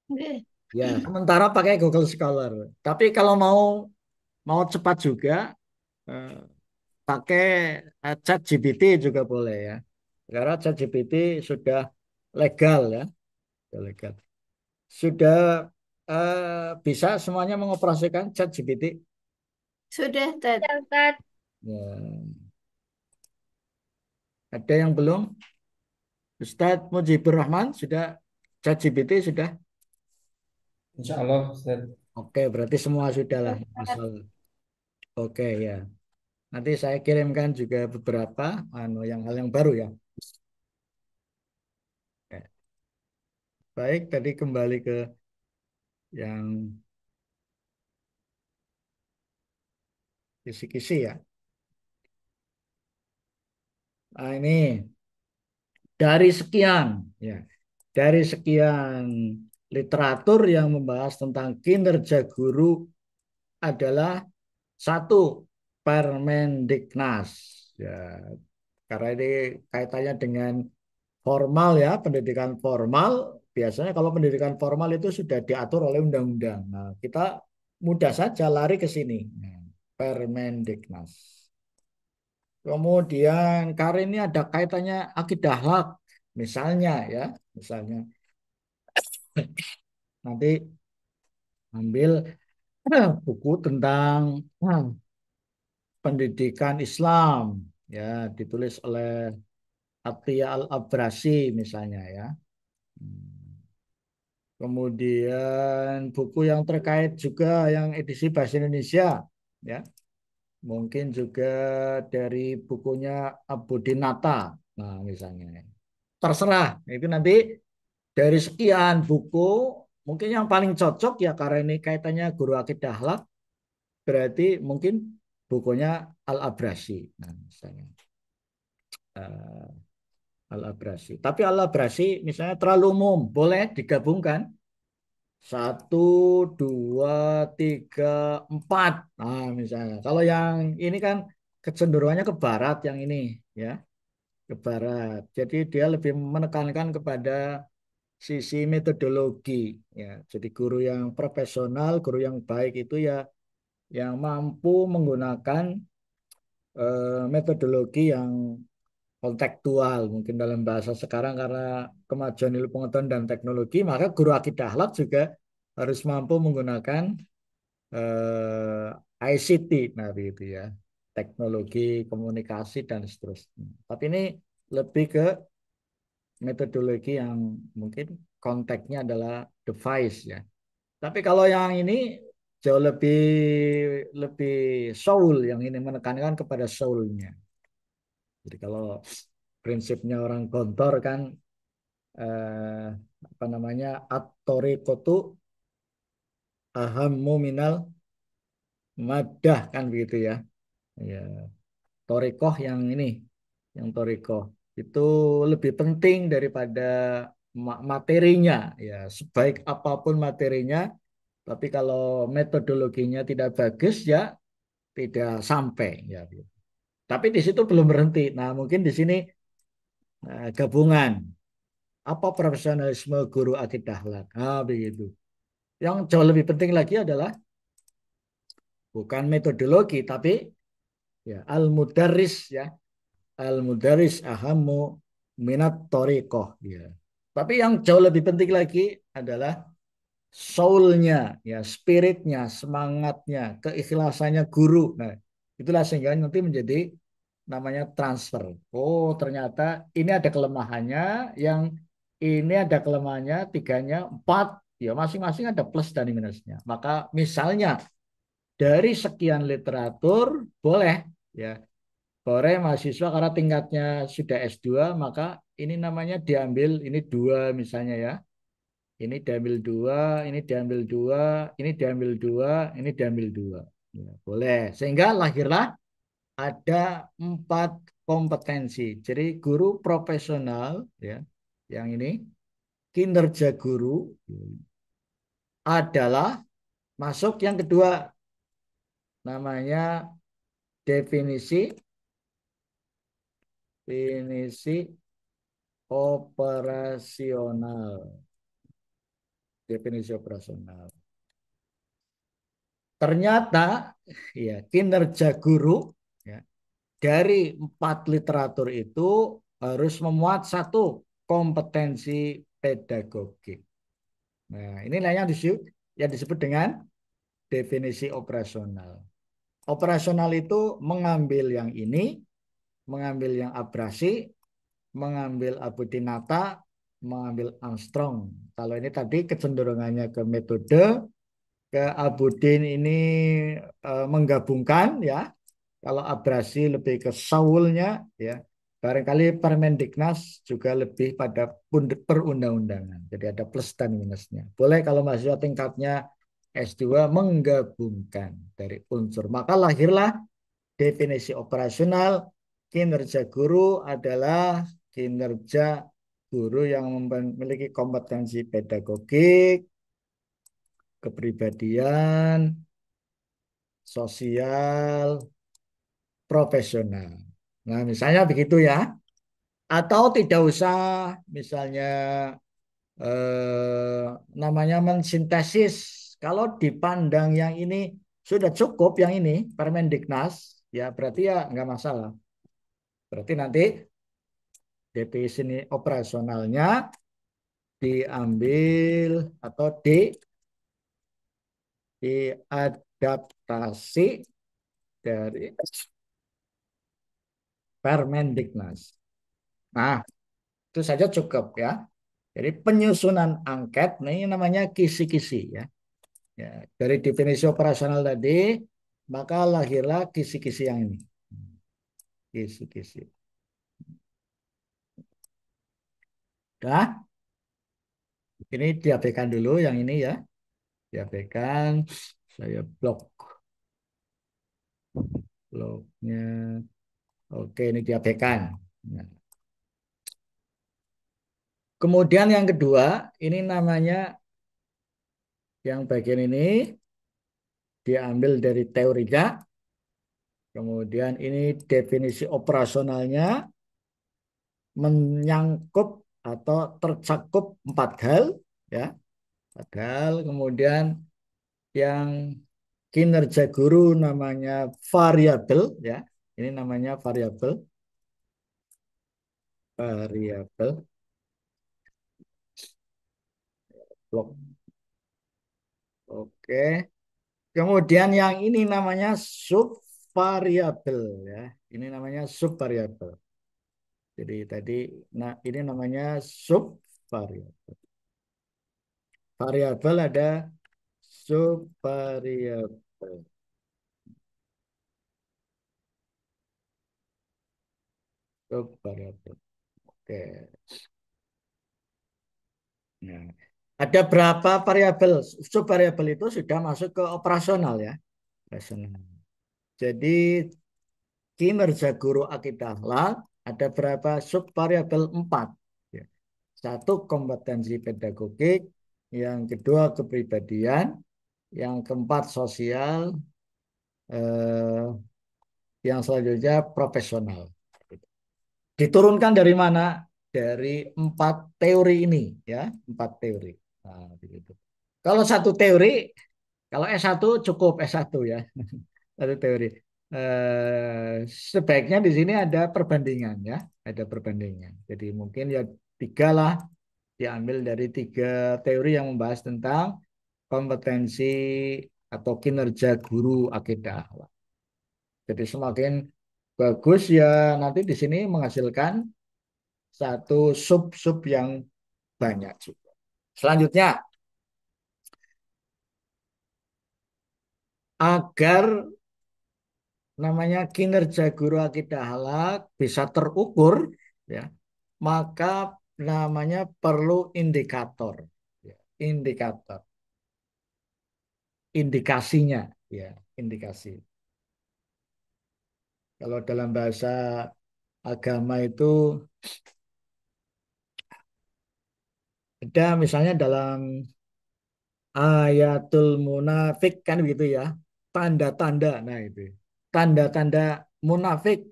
Oke. Ya, sementara pakai Google Scholar. Tapi kalau mau mau cepat juga, eh, pakai ChatGPT juga boleh ya. Karena ChatGPT sudah legal ya, sudah legal. Sudah bisa semuanya mengoperasikan ChatGPT. Sudah, Ted. Ya, ada yang belum? Ustadz Mujibur Rahman sudah ChatGPT sudah. Insya Allah, Ustaz. Oke, berarti semua sudah lah. Asal. Oke ya. Nanti saya kirimkan juga beberapa yang hal yang baru ya. Oke. Baik, tadi kembali ke yang kisi-kisi ya. Nah, ini dari sekian ya, dari sekian literatur yang membahas tentang kinerja guru adalah satu Permendiknas ya, karena ini kaitannya dengan formal ya, pendidikan formal. Biasanya kalau pendidikan formal itu sudah diatur oleh undang-undang. Nah, kita mudah saja lari ke sini. Nah, Permendiknas. Kemudian Karin ini ada kaitannya akidah akhlak. Misalnya ya, misalnya nanti ambil buku tentang pendidikan Islam ya, ditulis oleh Atiyah Al-Abrasi misalnya ya. Hmm. Kemudian buku yang terkait juga yang edisi bahasa Indonesia ya. Mungkin juga dari bukunya Abu Dinata. Nah, misalnya. Terserah. Itu nanti dari sekian buku mungkin yang paling cocok ya karena ini kaitannya guru akidah akhlak berarti mungkin bukunya Al-Abrasi. Nah, misalnya eh, Al-Abrasi. Tapi Al-Abrasi misalnya terlalu umum, boleh digabungkan. Satu, dua, tiga, empat. Nah, misalnya. Kalau yang ini kan kecenderungannya ke barat yang ini, ya, ke barat. Jadi dia lebih menekankan kepada sisi metodologi, ya. Jadi guru yang profesional, guru yang baik itu ya, yang mampu menggunakan metodologi yang kontekstual, mungkin dalam bahasa sekarang karena kemajuan ilmu pengetahuan dan teknologi, maka guru akidah akhlak juga harus mampu menggunakan ICT, nah begitu ya, teknologi komunikasi dan seterusnya. Tapi ini lebih ke metodologi yang mungkin konteksnya adalah device ya. Tapi kalau yang ini jauh lebih lebih soul, yang ini menekankan kepada soulnya. Jadi kalau prinsipnya orang gontor kan eh, apa namanya at-thoriqatu ahammu minal madah kan begitu ya. Ya, torikoh yang ini, yang torikoh itu lebih penting daripada materinya. Ya, sebaik apapun materinya, tapi kalau metodologinya tidak bagus ya tidak sampai ya. Tapi di situ belum berhenti. Nah, mungkin di sini gabungan apa profesionalisme guru akidah akhlak. Ah, begitu. Yang jauh lebih penting lagi adalah bukan metodologi tapi ya al-mudarris ya. Al-mudarris ahammu minat thoriqoh ya. Tapi yang jauh lebih penting lagi adalah soulnya, ya, spiritnya, semangatnya, keikhlasannya guru. Nah, itulah sehingga nanti menjadi namanya transfer. Oh, ternyata ini ada kelemahannya, yang ini ada kelemahannya, tiganya, empat, ya masing-masing ada plus dan minusnya. Maka misalnya dari sekian literatur boleh ya, boleh mahasiswa karena tingkatnya sudah S2, maka ini namanya diambil ini dua misalnya ya. Ini diambil dua, ini diambil dua, ini diambil dua, ini diambil dua. Ya, boleh. Sehingga lahirlah ada empat kompetensi. Jadi guru profesional, ya, yang ini kinerja guru adalah masuk yang kedua, namanya definisi definisi operasional. Definisi operasional. Ternyata ya kinerja guru ya, dari 4 literatur itu harus memuat satu kompetensi pedagogik. Nah, inilah yang disebut dengan definisi operasional. Operasional itu mengambil yang ini, mengambil yang Abrasi, mengambil Abudinata, mengambil Armstrong. Kalau ini tadi kecenderungannya ke metode, ke Abudin ini menggabungkan ya. Kalau Abrasi lebih ke Saulnya ya. Barangkali Permendiknas juga lebih pada perundang-undangan. Jadi ada plus dan minusnya. Boleh kalau mahasiswa tingkatnya S2 menggabungkan dari unsur. Maka lahirlah definisi operasional. Kinerja guru adalah kinerja guru yang memiliki kompetensi pedagogik, kepribadian, sosial, profesional. Nah, misalnya begitu ya. Atau tidak usah misalnya eh, namanya mensintesis. Kalau dipandang yang ini sudah cukup yang ini Permendiknas, ya berarti ya nggak masalah. Berarti nanti definisi operasionalnya diambil atau diadaptasi dari Permendiknas. Nah, itu saja cukup ya. Jadi penyusunan angket, nah ini namanya kisi-kisi ya. Ya, dari definisi operasional tadi, maka lahirlah kisi-kisi yang ini. Kisi-kisi. Dah, ini diabaikan dulu yang ini ya. Diabaikan. Saya bloknya. Oke, ini diabaikan. Nah, kemudian yang kedua, ini namanya yang bagian ini diambil dari teorinya. Kemudian ini definisi operasionalnya menyangkut atau tercakup 4 hal ya. 4 hal. Kemudian yang kinerja guru namanya variabel ya. Ini namanya variabel. Variabel. Blok. Oke. Kemudian yang ini namanya subvariabel ya. Ini namanya subvariabel. Jadi tadi nah ini namanya subvariabel. Variabel ada subvariabel. Subvariabel. Oke. Nah, ada berapa variabel? Subvariabel itu sudah masuk ke operasional ya. Operasional. Jadi kinerja guru akidah akhlak ada berapa subvariabel? 4. Ya. Satu kompetensi pedagogik, yang kedua kepribadian, yang keempat sosial, eh, yang selanjutnya profesional. Diturunkan dari mana? Dari 4 teori ini, ya, 4 teori. Nah, begitu. Kalau satu teori, kalau S1 cukup S1 ya, satu teori. Sebaiknya di sini ada perbandingan ya, ada perbandingan. Jadi mungkin ya 3 lah, diambil dari 3 teori yang membahas tentang kompetensi atau kinerja guru akidah. Jadi semakin bagus ya nanti di sini menghasilkan satu sub-sub yang banyak juga. Selanjutnya, agar namanya kinerja guru akidah halak bisa terukur, ya, maka namanya perlu indikator, ya, indikator, indikasinya, ya, indikasi. Kalau dalam bahasa agama itu ada misalnya dalam ayatul munafik kan begitu ya. Tanda-tanda. Nah itu. Tanda-tanda munafik.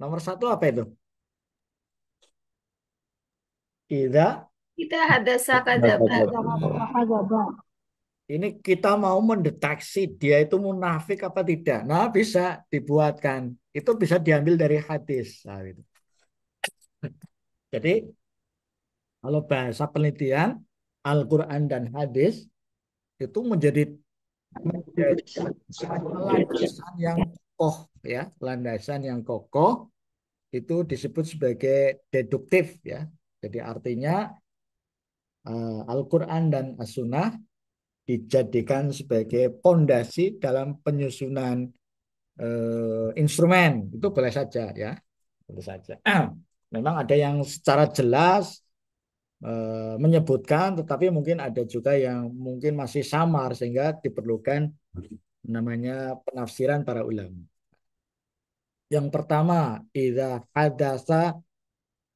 Nomor 1 apa itu? Idza Kita hadasa Kata kadzaba. kata. Ini kita mau mendeteksi dia itu munafik apa tidak. Nah, bisa dibuatkan. Itu bisa diambil dari hadis. Nah, gitu. Jadi, kalau bahasa penelitian, Al-Quran dan hadis itu menjadi landasan yang kokoh, ya, landasan yang kokoh itu disebut sebagai deduktif, ya. Jadi artinya Al-Quran dan As-Sunnah dijadikan sebagai pondasi dalam penyusunan instrumen. Itu boleh saja, ya, boleh saja. Memang ada yang secara jelas menyebutkan, tetapi mungkin ada juga yang mungkin masih samar sehingga diperlukan namanya penafsiran para ulama. Yang pertama, idza hadasa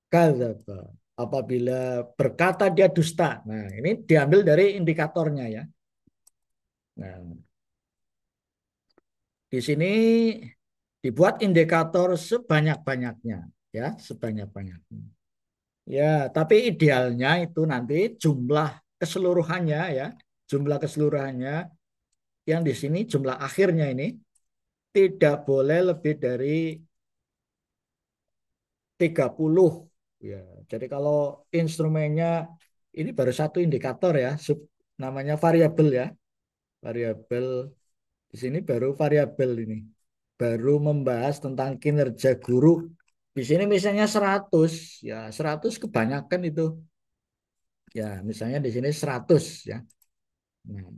kadzaba. Apabila berkata dia dusta. Nah, ini diambil dari indikatornya, ya. Nah, di sini dibuat indikator sebanyak-banyaknya, ya, sebanyak-banyaknya. Ya, tapi idealnya itu nanti jumlah keseluruhannya, ya, jumlah keseluruhannya yang di sini jumlah akhirnya ini tidak boleh lebih dari 30. Ya, jadi kalau instrumennya ini baru satu indikator, ya, namanya variabel, ya. Variabel di sini baru variabel ini. Baru membahas tentang kinerja guru. Di sini misalnya 100, ya 100 kebanyakan itu. Ya, misalnya di sini 100, ya. Nah,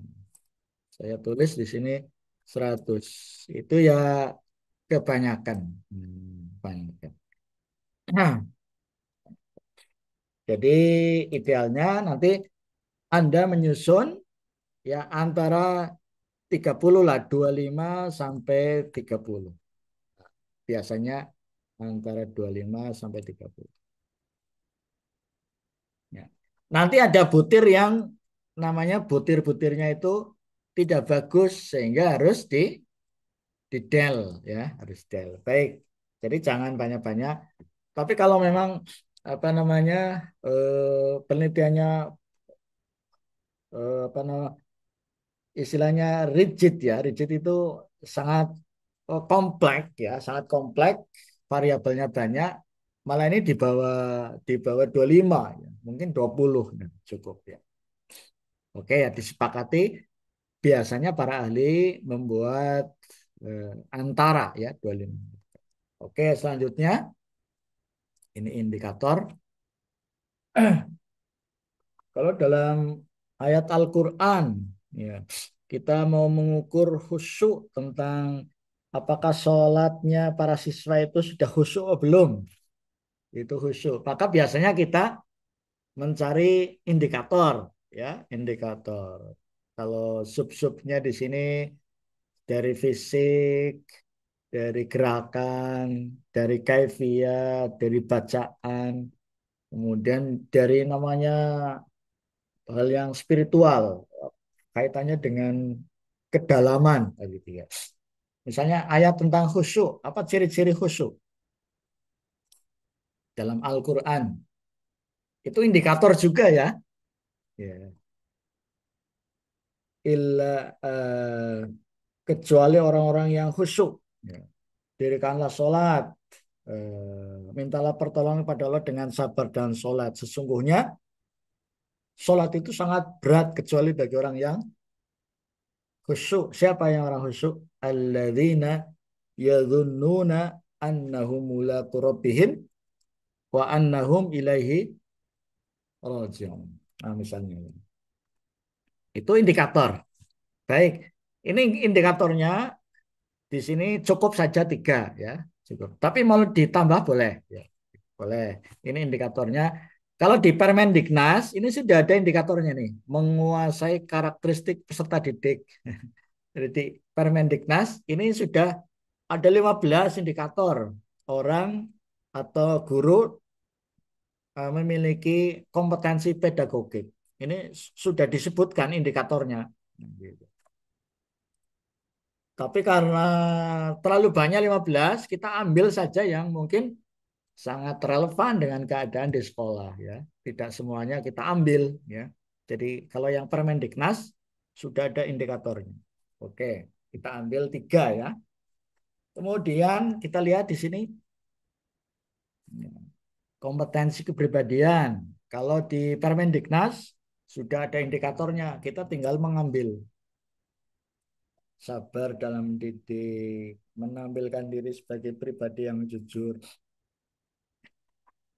saya tulis di sini 100. Itu ya kebanyakan. Kebanyakan. Nah, jadi idealnya nanti Anda menyusun ya antara 30 lah, 25 sampai 30. Biasanya antara 25 sampai 30. Ya. Nanti ada butir yang namanya butir-butirnya itu tidak bagus sehingga harus di del, ya, harus del. Baik. Jadi jangan banyak-banyak. Tapi kalau memang apa namanya penelitiannya apa namanya istilahnya rigid, ya, rigid itu sangat kompleks, ya, sangat kompleks, variabelnya banyak. Malah ini di bawah 25, ya. Mungkin 20, ya, cukup, ya. Oke, ya, disepakati biasanya para ahli membuat eh, antara, ya, 25. Oke, selanjutnya ini indikator. Kalau dalam ayat Al-Quran, ya, kita mau mengukur khusyuk tentang apakah sholatnya para siswa itu sudah khusyuk atau belum. Itu khusyuk. Maka biasanya kita mencari indikator, ya, indikator. Kalau sub-subnya di sini dari fisik, dari gerakan, dari kaifiat, dari bacaan, kemudian dari namanya hal yang spiritual, kaitannya dengan kedalaman, gitu, ya. Misalnya ayat tentang khusyuk, apa ciri-ciri khusyuk dalam Al-Quran? Itu indikator juga, ya. Ya. Illa kecuali orang-orang yang khusyuk. Ya. Dirikanlah sholat, mintalah pertolongan pada Allah dengan sabar dan sholat. Sesungguhnya sholat itu sangat berat kecuali bagi orang yang khusyuk. Siapa yang orang khusyuk? Alladzina yadhunnuna annahum mulaqu rabbihim wa annahum ilaihi raji'un. Nah, misalnya itu indikator. Baik, ini indikatornya di sini cukup saja 3, ya, cukup. Tapi mau ditambah boleh, ya, boleh. Ini indikatornya. Kalau di Permendiknas ini sudah ada indikatornya nih, menguasai karakteristik peserta didik. Jadi di Permendiknas ini sudah ada 15 indikator orang atau guru memiliki kompetensi pedagogik. Ini sudah disebutkan indikatornya. Gitu. Tapi karena terlalu banyak 15, kita ambil saja yang mungkin sangat relevan dengan keadaan di sekolah ya. Tidak semuanya kita ambil ya. Jadi kalau yang Permendiknas sudah ada indikatornya. Oke, kita ambil 3 ya. Kemudian kita lihat di sini kompetensi kepribadian. Kalau di Permendiknas sudah ada indikatornya, kita tinggal mengambil. Sabar dalam didik, menampilkan diri sebagai pribadi yang jujur,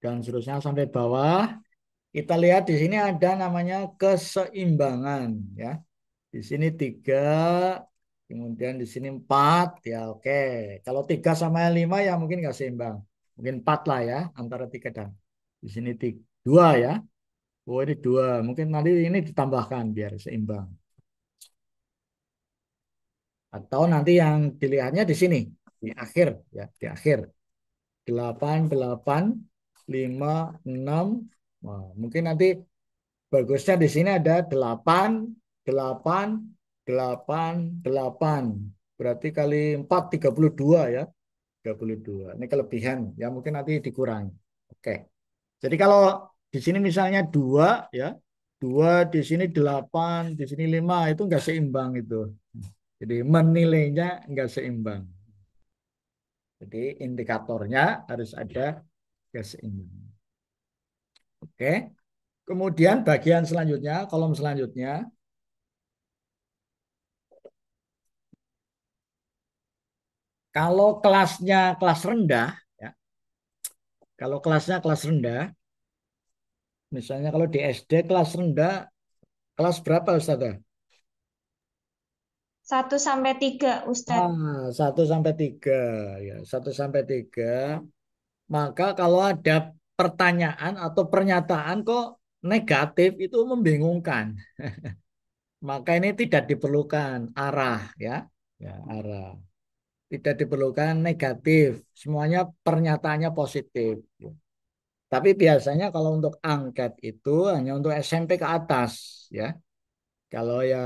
dan seterusnya sampai bawah. Kita lihat di sini ada namanya keseimbangan ya. Di sini 3, kemudian di sini 4 ya oke. Kalau 3 sama 5 ya mungkin nggak seimbang. Mungkin 4 lah ya antara 3 dan. Di sini 2 ya. Oh ini 2. Mungkin nanti ini ditambahkan biar seimbang. Atau nanti yang dilihatnya di sini di akhir ya di akhir. 8, 8, 5, 6. Wah, mungkin nanti bagusnya di sini ada 8, 8, 8, 8. Berarti kali 4, 32 ya. 32. Ini kelebihan. Ya mungkin nanti dikurangi. Oke. Jadi kalau di sini misalnya 2 ya. 2 di sini 8, di sini 5 itu enggak seimbang itu. Jadi menilainya enggak seimbang. Jadi indikatornya harus ada keseimbangan. Oke. Kemudian bagian selanjutnya, kolom selanjutnya, kalau kelasnya kelas rendah, ya, kalau kelasnya kelas rendah, misalnya kalau di SD kelas rendah, kelas berapa Ustazah? 1 sampai 3, Ustadz. 1 sampai 3, ya 1 sampai 3. Maka kalau ada pertanyaan atau pernyataan kok negatif itu membingungkan. Maka ini tidak diperlukan arah, ya, ya arah. Tidak diperlukan negatif, semuanya pernyataannya positif. Tapi biasanya kalau untuk angket itu hanya untuk SMP ke atas, ya. Kalau ya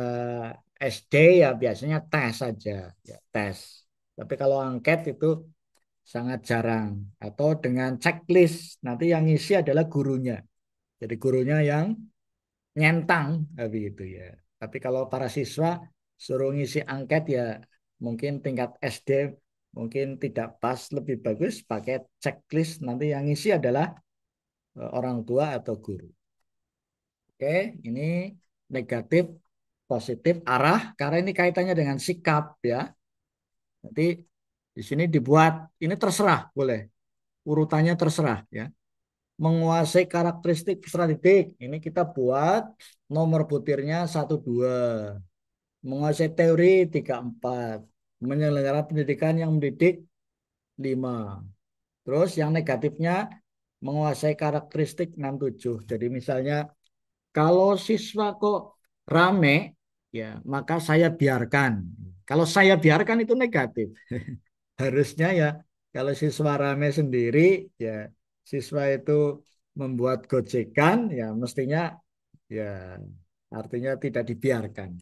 SD ya biasanya tes saja, ya tes. Tapi kalau angket itu sangat jarang. Atau dengan checklist, nanti yang ngisi adalah gurunya. Jadi gurunya yang nyentang, begitu ya. Tapi kalau para siswa suruh ngisi angket ya mungkin tingkat SD mungkin tidak pas, lebih bagus pakai checklist. Nanti yang ngisi adalah orang tua atau guru. Oke, ini negatif, positif, arah, karena ini kaitannya dengan sikap ya. Nanti di sini dibuat, ini terserah, boleh. Urutannya terserah ya. Menguasai karakteristik peserta didik, ini kita buat nomor butirnya 1, 2. Menguasai teori 3, 4. Menyelenggarakan pendidikan yang mendidik 5. Terus yang negatifnya menguasai karakteristik 6, 7. Jadi misalnya kalau siswa kok rame, ya maka saya biarkan. Kalau saya biarkan itu negatif. Harusnya ya kalau siswa rame sendiri, ya siswa itu membuat gojekan, ya mestinya ya artinya tidak dibiarkan.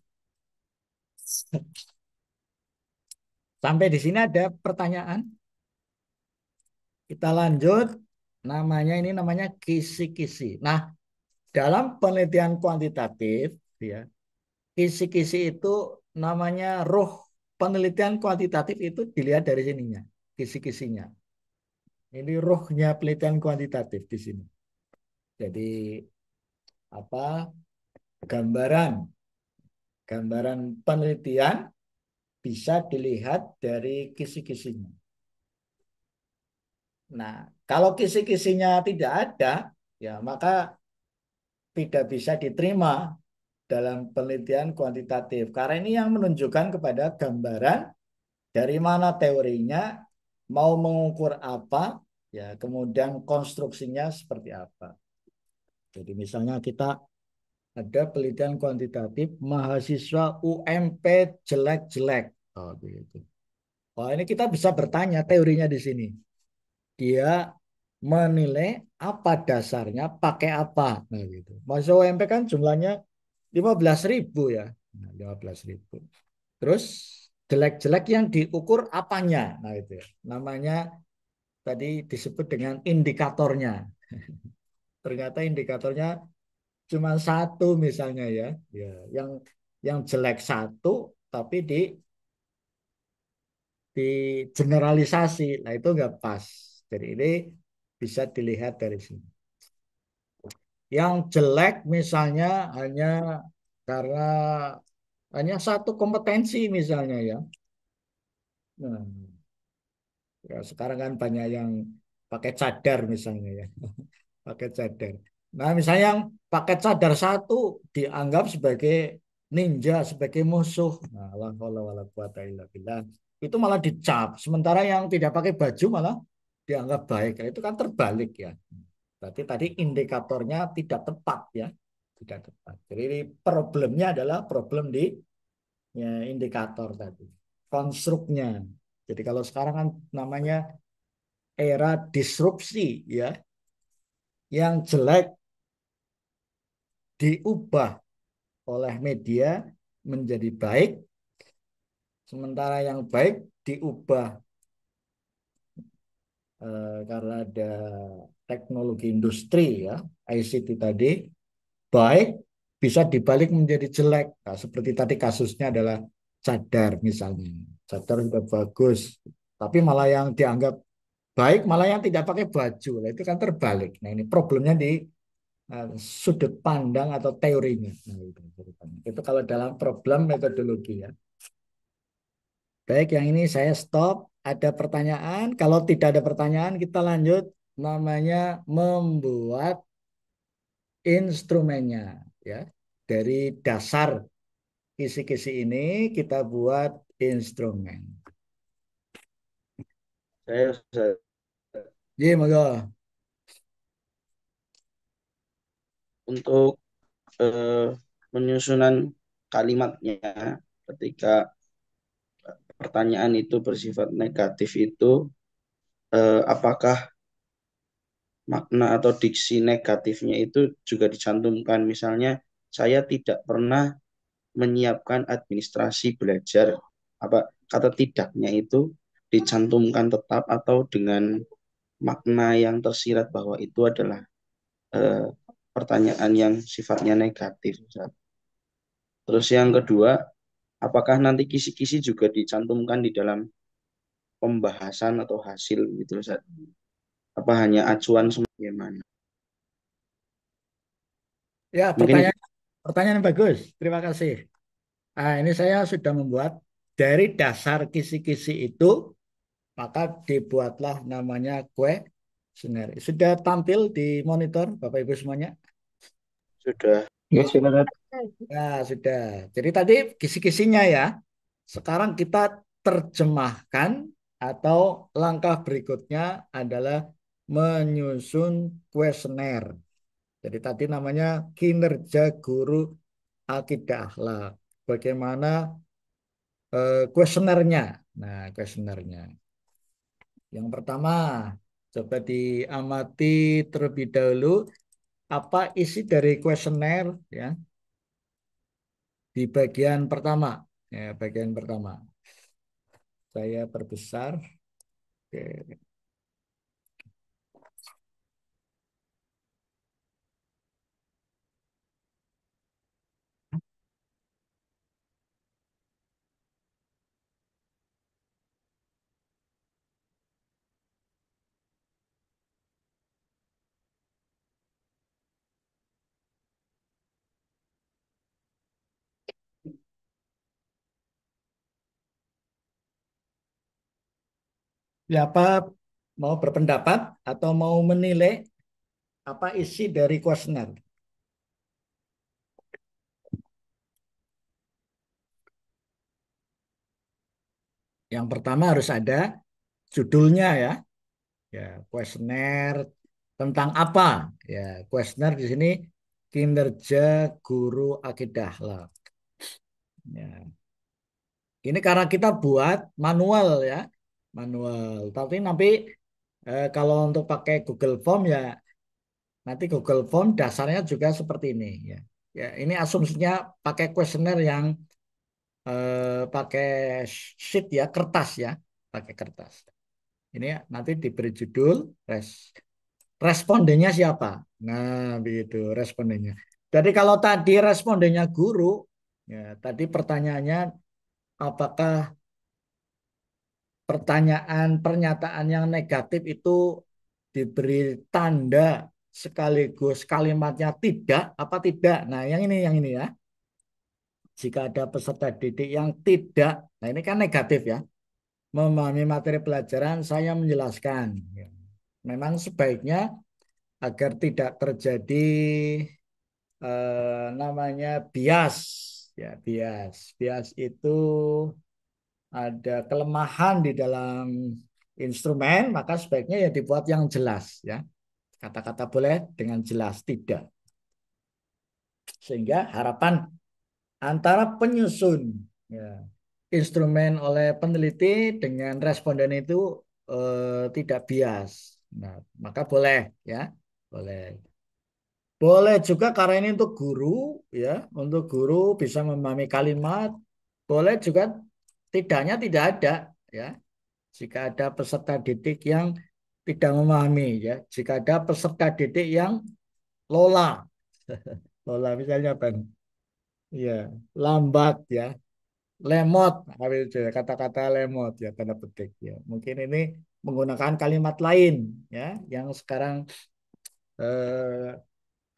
Sampai di sini ada pertanyaan. Kita lanjut. Ini namanya kisi-kisi. Nah, dalam penelitian kuantitatif, ya, kisi-kisi itu namanya ruh penelitian kuantitatif itu dilihat dari sininya, kisi-kisinya. Ini ruhnya penelitian kuantitatif di sini. Jadi apa? Gambaran, gambaran penelitian bisa dilihat dari kisi-kisinya. Nah, kalau kisi-kisinya tidak ada, ya maka tidak bisa diterima dalam penelitian kuantitatif. Karena ini yang menunjukkan kepada gambaran dari mana teorinya, mau mengukur apa, ya kemudian konstruksinya seperti apa. Jadi misalnya kita ada penelitian kuantitatif mahasiswa UMP jelek-jelek. Oh, begitu. Wah, ini kita bisa bertanya teorinya di sini. Dia menilai apa dasarnya, pakai apa. Nah, gitu. Mahasiswa UMP kan jumlahnya 15.000 ya. Nah, 15.000. Terus jelek-jelek yang diukur apanya? Nah, itu ya. Namanya tadi disebut dengan indikatornya. Ternyata indikatornya cuma satu misalnya ya. Ya, yang jelek satu tapi di generalisasi. Nah, itu nggak pas. Jadi ini bisa dilihat dari sini. Yang jelek misalnya hanya karena hanya satu kompetensi misalnya ya. Nah, ya sekarang kan banyak yang pakai cadar misalnya ya, pakai cadar. Nah, misalnya yang pakai cadar satu dianggap sebagai ninja, sebagai musuh. Nah, la haula wala quwata illa billah. Itu malah dicap. Sementara yang tidak pakai baju malah dianggap baik. Nah, itu kan terbalik ya. Berarti tadi indikatornya tidak tepat ya. Tidak tepat. Jadi ini problemnya adalah problem di ya, indikator tadi. Konstruknya. Jadi kalau sekarang kan namanya era disrupsi ya. Yang jelek diubah oleh media menjadi baik, sementara yang baik diubah karena ada teknologi industri ya, ICT tadi, baik bisa dibalik menjadi jelek. Nah, seperti tadi kasusnya adalah cadar misalnya. Cadar sudah bagus, tapi malah yang dianggap baik malah yang tidak pakai baju. Nah, itu kan terbalik. Nah, ini problemnya di sudut pandang atau teorinya. Nah, itu kalau dalam problem metodologi ya. Baik, yang ini saya stop. Ada pertanyaan? Kalau tidak ada pertanyaan, kita lanjut. Namanya membuat instrumennya. Ya, dari dasar kisi-kisi ini kita buat instrumen. Saya Jadi, monggo. untuk eh, penyusunan kalimatnya ketika pertanyaan itu bersifat negatif itu apakah makna atau diksi negatifnya itu juga dicantumkan. Misalnya, saya tidak pernah menyiapkan administrasi belajar. Apa kata tidaknya itu dicantumkan tetap atau dengan makna yang tersirat bahwa itu adalah eh, pertanyaan yang sifatnya negatif. Terus yang kedua, apakah nanti kisi-kisi juga dicantumkan di dalam pembahasan atau hasil gitu, Ustaz? Apa hanya acuan bagaimana? Ya, Mungkin itu. pertanyaan yang bagus. Terima kasih. Nah, ini saya sudah membuat dari dasar kisi-kisi itu, maka dibuatlah namanya kuesioner. Sudah tampil di monitor, Bapak Ibu semuanya? Sudah. Ya, silakan. Nah, sudah. Jadi tadi kisi-kisinya ya. Sekarang kita terjemahkan atau langkah berikutnya adalah menyusun kuesioner. Jadi tadi namanya kinerja guru akidah akhlak. Bagaimana kuesionernya? Nah, kuesionernya. Yang pertama, coba diamati terlebih dahulu apa isi dari kuesioner ya di bagian pertama. Ya, bagian pertama. Saya perbesar. Oke. Siapa mau berpendapat atau mau menilai apa isi dari kuesioner? Yang pertama harus ada judulnya ya. Ya, kuesioner tentang apa? Ya, kuesioner di sini kinerja guru akidah lah. Ya. Ini karena kita buat manual ya, manual. Tapi nanti kalau untuk pakai Google Form ya nanti Google Form dasarnya juga seperti ini ya. Ya, ini asumsinya pakai kuesioner yang pakai sheet ya, kertas ya, pakai kertas. Ini nanti diberi judul respondennya siapa. Nah, begitu respondennya. Jadi kalau tadi respondennya guru, ya tadi pertanyaannya apakah pertanyaan pernyataan yang negatif itu diberi tanda sekaligus kalimatnya tidak apa tidak. Nah, yang ini ya. Jika ada peserta didik yang tidak, nah ini kan negatif ya. Memahami materi pelajaran, saya menjelaskan. Ya. Memang sebaiknya agar tidak terjadi namanya bias. Ya, bias. Bias itu ada kelemahan di dalam instrumen, maka sebaiknya ya dibuat yang jelas ya. Kata-kata boleh dengan jelas tidak. Sehingga harapan antara penyusun ya, instrumen oleh peneliti dengan responden itu tidak bias. Nah, maka boleh ya, boleh. Boleh juga karena ini untuk guru ya, untuk guru bisa memahami kalimat. Boleh juga tidaknya tidak ada ya. Jika ada peserta didik yang tidak memahami ya, jika ada peserta didik yang lola, lola misalnya apa? Ya, lambat ya, lemot, apa itu ya, kata-kata lemot ya tanda petik ya. Mungkin ini menggunakan kalimat lain ya, yang sekarang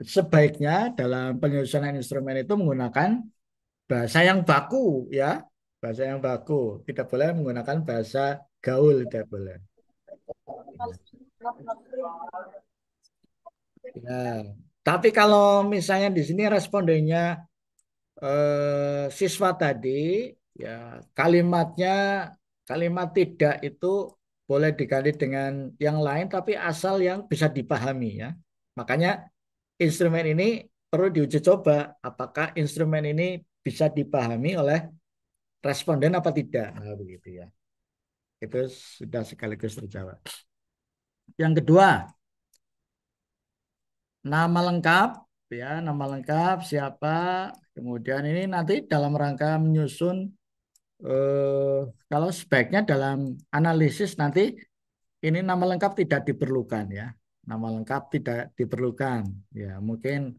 sebaiknya dalam penyusunan instrumen itu menggunakan bahasa yang baku ya, bahasa yang baku. Tidak boleh menggunakan bahasa gaul, tidak boleh. Ya. Tapi kalau misalnya di sini respondennya siswa tadi, ya kalimatnya kalimat tidak itu boleh diganti dengan yang lain, tapi asal yang bisa dipahami ya. Makanya instrumen ini perlu diuji coba apakah instrumen ini bisa dipahami oleh responden apa tidak. Nah, begitu ya. Itu sudah sekaligus terjawab. Yang kedua, nama lengkap ya, nama lengkap siapa. Kemudian ini nanti dalam rangka menyusun kalau sebaiknya dalam analisis nanti ini nama lengkap tidak diperlukan ya. Nama lengkap tidak diperlukan. Ya, mungkin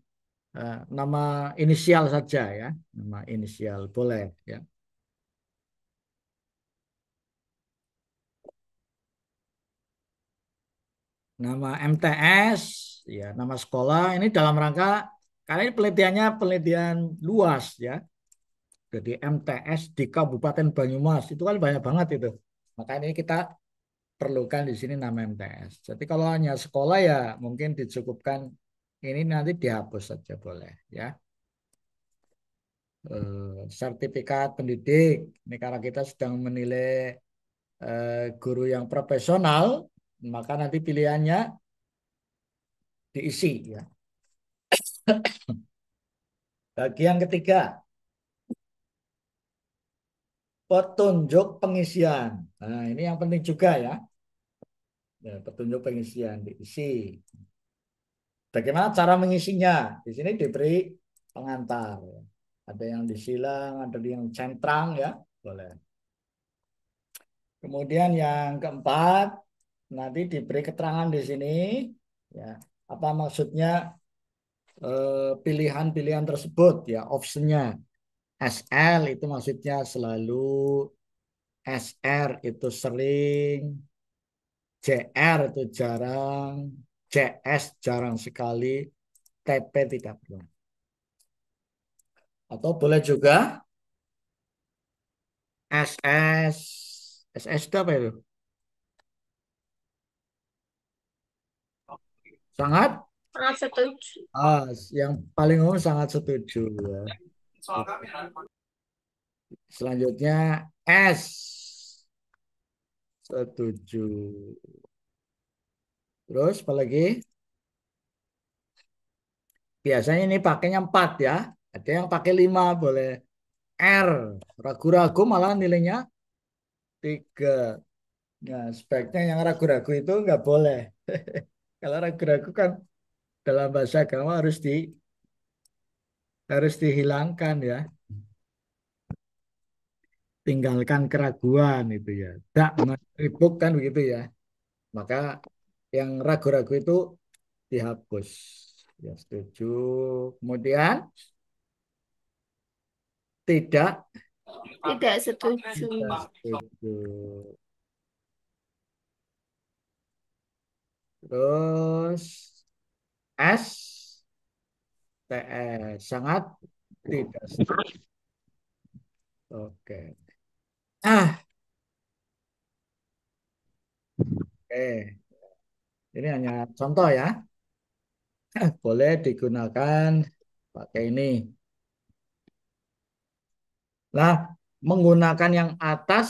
nama inisial saja ya. Nama inisial boleh ya. Nama MTS, ya, nama sekolah ini dalam rangka karena ini penelitiannya penelitian luas ya. Jadi MTS di Kabupaten Banyumas itu kan banyak banget itu. Maka ini kita perlukan di sini nama MTS. Jadi kalau hanya sekolah ya mungkin dicukupkan ini nanti dihapus saja boleh ya. Sertifikat pendidik ini karena kita sedang menilai guru yang profesional, maka nanti pilihannya diisi ya. Bagian ketiga, petunjuk pengisian. Nah, ini yang penting juga ya. Ya, petunjuk pengisian diisi. Bagaimana cara mengisinya? Di sini diberi pengantar. Ada yang disilang, ada yang centang ya, boleh. Kemudian yang keempat, nanti diberi keterangan di sini, ya, apa maksudnya pilihan-pilihan tersebut ya, optionnya. SL itu maksudnya selalu, SR itu sering, JR itu jarang, CS jarang sekali, TP tidak pernah. Atau boleh juga SS. SS itu apa itu? Sangat? Sangat setuju. Yang paling umum sangat setuju ya. Selanjutnya S. Setuju. Terus apa lagi? Biasanya ini pakainya 4 ya. Ada yang pakai 5 boleh. R. Ragu-ragu malah nilainya 3. Nah, sebaiknya yang ragu-ragu itu nggak boleh. Kalau ragu-ragu kan dalam bahasa agama harus dihilangkan ya. Tinggalkan keraguan itu ya. Tak ribuk kan begitu ya. Maka yang ragu-ragu itu dihapus. Ya, setuju. Kemudian tidak, Tidak setuju. tidak setuju. Terus S, TS, sangat tidak setuju. Oke. Ah, oke. Ini hanya contoh ya. Boleh digunakan pakai ini. Nah, menggunakan yang atas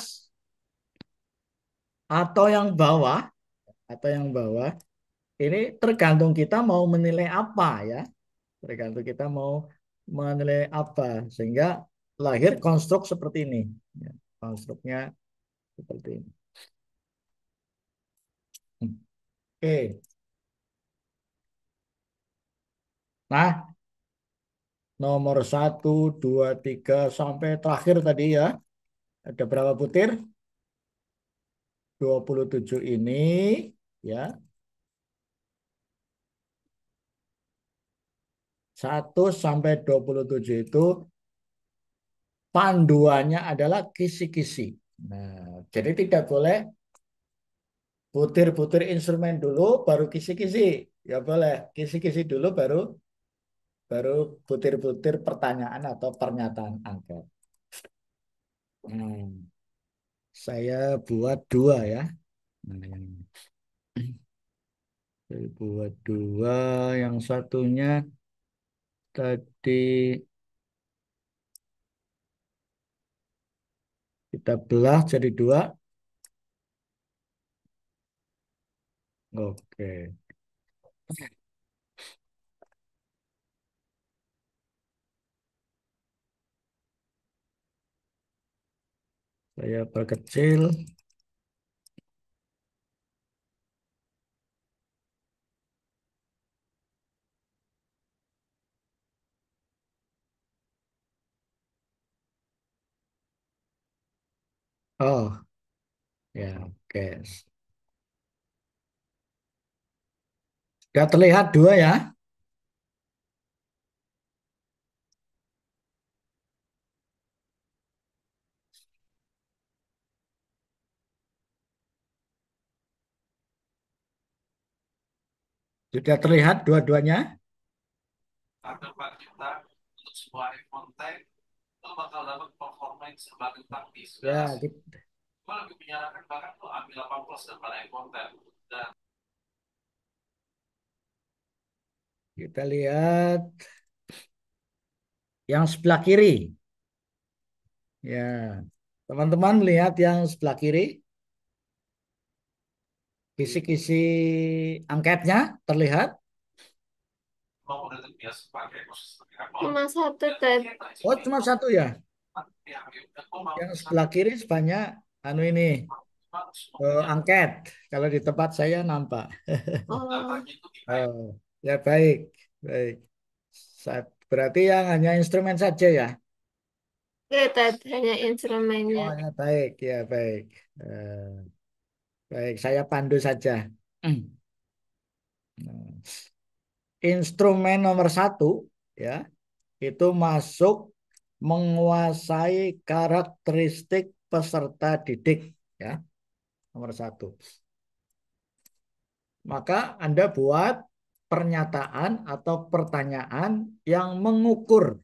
atau yang bawah, atau yang bawah, ini tergantung kita mau menilai apa ya. Tergantung kita mau menilai apa. Sehingga lahir konstruk seperti ini. Ya, konstruknya seperti ini. Oke. Nah, nomor satu, dua, tiga, sampai terakhir tadi ya. Ada berapa butir? 27 ini ya. 1 sampai 27 itu panduannya adalah kisi-kisi. Nah, jadi tidak boleh butir-butir instrumen dulu baru kisi-kisi. Ya boleh, kisi-kisi dulu baru baru butir-butir pertanyaan atau pernyataan angka. Hmm, saya buat dua ya. Hmm, saya buat dua. Yang satunya tadi kita belah jadi dua. Oke. Saya perkecil. Oh, ya, oke. Sudah terlihat dua ya. Sudah terlihat dua-duanya. Karena Pak kita untuk sebuah iPhone X itu bakal dapat performa yang serba taktis sudah Ya, asli. Gue lebih menyarankan bahkan tuh ambil 8 plus daripada iPhone X. Dan kita lihat yang sebelah kiri. Ya, teman-teman lihat yang sebelah kiri. Kisi-kisi angketnya terlihat. mau udah terbiasa pakai proses iPhone. Cuma satu tadi. Oh, cuma satu ya. Yang sebelah kiri sebanyak anu ini angket. Kalau di tempat saya nampak. Oh, Oh, ya baik, baik. Berarti yang hanya instrumen saja ya. oke tadi hanya instrumennya. Oh, ya baik, ya baik. Eh, baik, saya pandu saja. Nah, instrumen nomor satu ya itu masuk menguasai karakteristik peserta didik ya nomor satu. Maka Anda buat pernyataan atau pertanyaan yang mengukur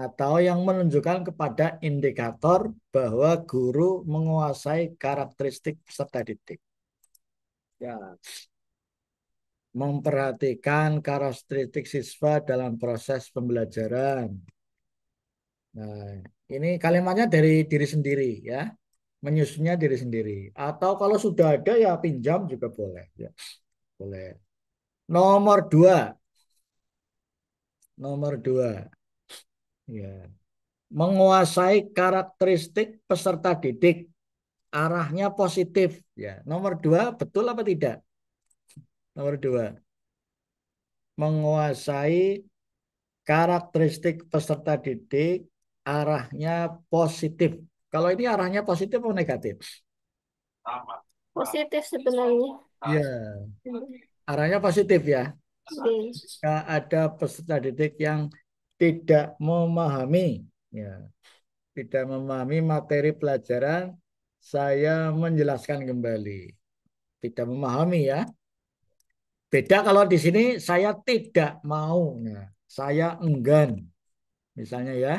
atau yang menunjukkan kepada indikator bahwa guru menguasai karakteristik peserta didik. Ya, memperhatikan karakteristik siswa dalam proses pembelajaran. Nah, ini kalimatnya dari diri sendiri ya, menyusunnya diri sendiri. Atau kalau sudah ada ya pinjam juga boleh. Ya, boleh. Nomor dua, nomor dua, ya, menguasai karakteristik peserta didik, arahnya positif. Ya, nomor dua betul apa tidak? Nomor dua, menguasai karakteristik peserta didik, arahnya positif. Kalau ini arahnya positif atau negatif? Sama. Positif sebenarnya. Ya, Hmm. arahnya positif ya. Oke. Nggak ada peserta didik yang tidak memahami, ya, tidak memahami materi pelajaran. Saya menjelaskan kembali. Tidak memahami ya. Beda kalau di sini saya tidak mau. Nah, saya enggan. Misalnya ya,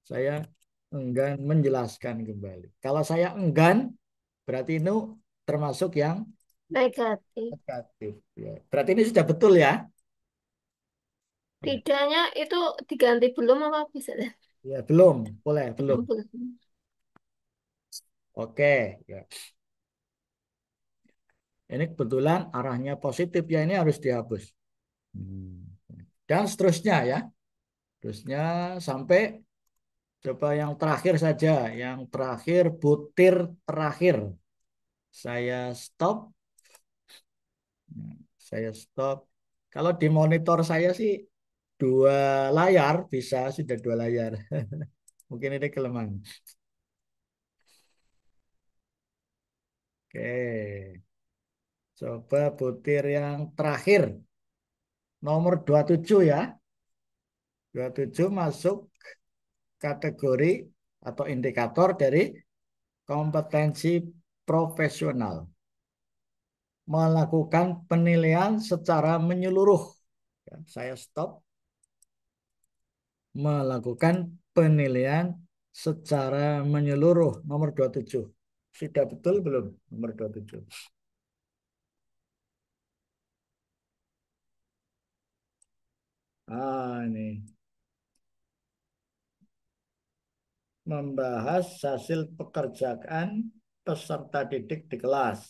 saya enggan menjelaskan kembali. Kalau saya enggan, berarti itu termasuk yang Negatif. negatif. Ya. Berarti ini sudah betul ya. Ya, Tidaknya itu diganti belum apa bisa deh? ya belum, boleh belum. Belum. Oke, ya. Ini kebetulan arahnya positif ya, ini harus dihapus. Hmm. Dan seterusnya ya. Terusnya sampai coba yang terakhir saja, yang terakhir butir terakhir. Saya stop. Nah, saya stop. Kalau di monitor saya sih dua layar bisa, sudah dua layar. Mungkin ini kelemahan. Oke, coba butir yang terakhir. Nomor 27 ya. 27 masuk kategori atau indikator dari kompetensi profesional. Melakukan penilaian secara menyeluruh. Ya, saya stop. Melakukan penilaian secara menyeluruh. Nomor 27. Sudah betul belum? Nomor 27. Ini. Membahas hasil pekerjaan peserta didik di kelas.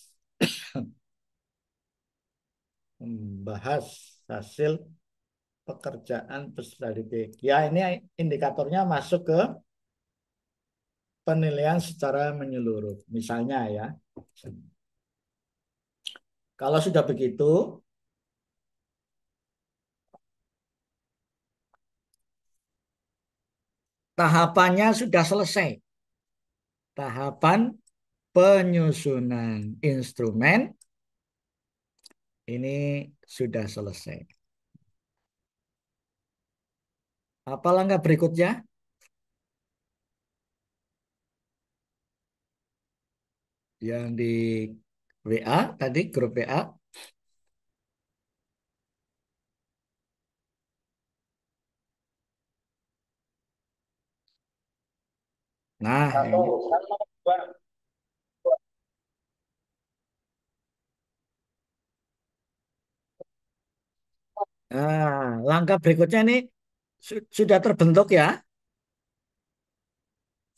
Membahas hasil pekerjaan peserta didik. Ya, ini indikatornya masuk ke penilaian secara menyeluruh. Misalnya ya, kalau sudah begitu, tahapannya sudah selesai. Tahapan penyusunan instrumen ini sudah selesai. Apa langkah berikutnya? Yang di WA tadi, grup WA. Nah, ini. Langkah berikutnya ini sudah terbentuk ya.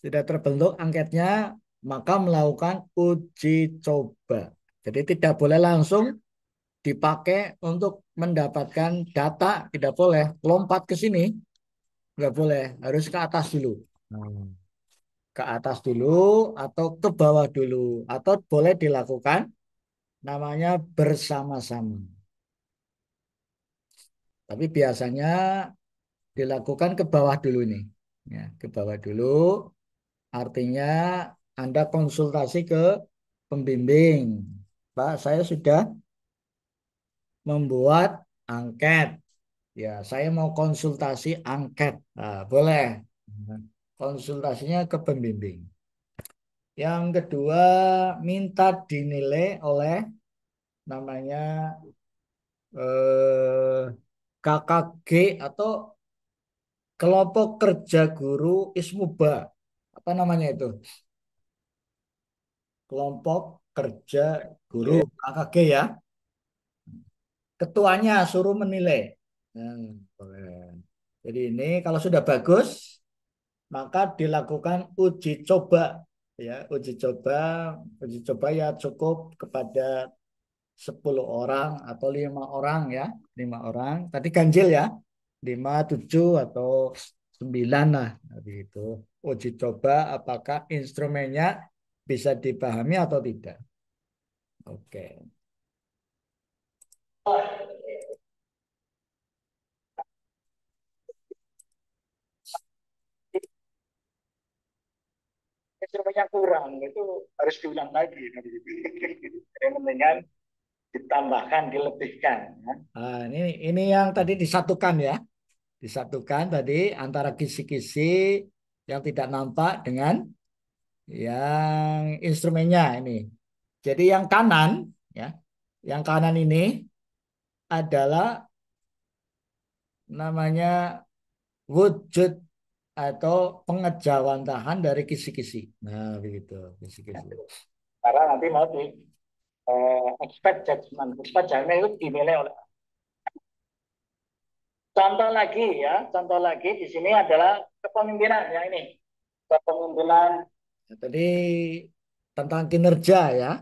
Sudah terbentuk angketnya, maka melakukan uji coba. Jadi tidak boleh langsung dipakai untuk mendapatkan data, tidak boleh lompat ke sini, nggak boleh, harus ke atas dulu. Nah, ke atas dulu atau ke bawah dulu, atau boleh dilakukan namanya bersama-sama. Tapi biasanya dilakukan ke bawah dulu nih. Ya, ke bawah dulu, artinya Anda konsultasi ke pembimbing. Pak, saya sudah membuat angket. Ya, saya mau konsultasi angket. Nah, boleh. Konsultasinya ke pembimbing. Yang kedua, minta dinilai oleh namanya eh, KKG atau kelompok kerja guru Ismuba. Apa namanya itu? Kelompok kerja guru KKG ya. Ketuanya suruh menilai. Hmm, boleh. Jadi ini kalau sudah bagus, maka dilakukan ya, uji coba ya cukup kepada 10 orang atau 5 orang ya, 5 orang. Tadi ganjil ya, 5, 7 atau 9 lah, itu. Uji coba apakah instrumennya bisa dipahami atau tidak. Oke. instrumennya kurang, itu harus diulang lagi. Jadi mendingan ditambahkan, dilebihkan. Ya. Nah, ini yang tadi disatukan ya, disatukan tadi antara kisi-kisi yang tidak nampak dengan yang instrumennya ini. Jadi yang kanan ya, yang kanan ini adalah namanya wujud atau pengejawantahan dari kisi-kisi. Nah, begitu kisi-kisi. Karena nanti mau di expert judgment. Expert judgment itu dinilai oleh. Contoh lagi ya, contoh lagi di sini adalah kepemimpinan ya ini. Kepemimpinan. Tadi tentang kinerja ya.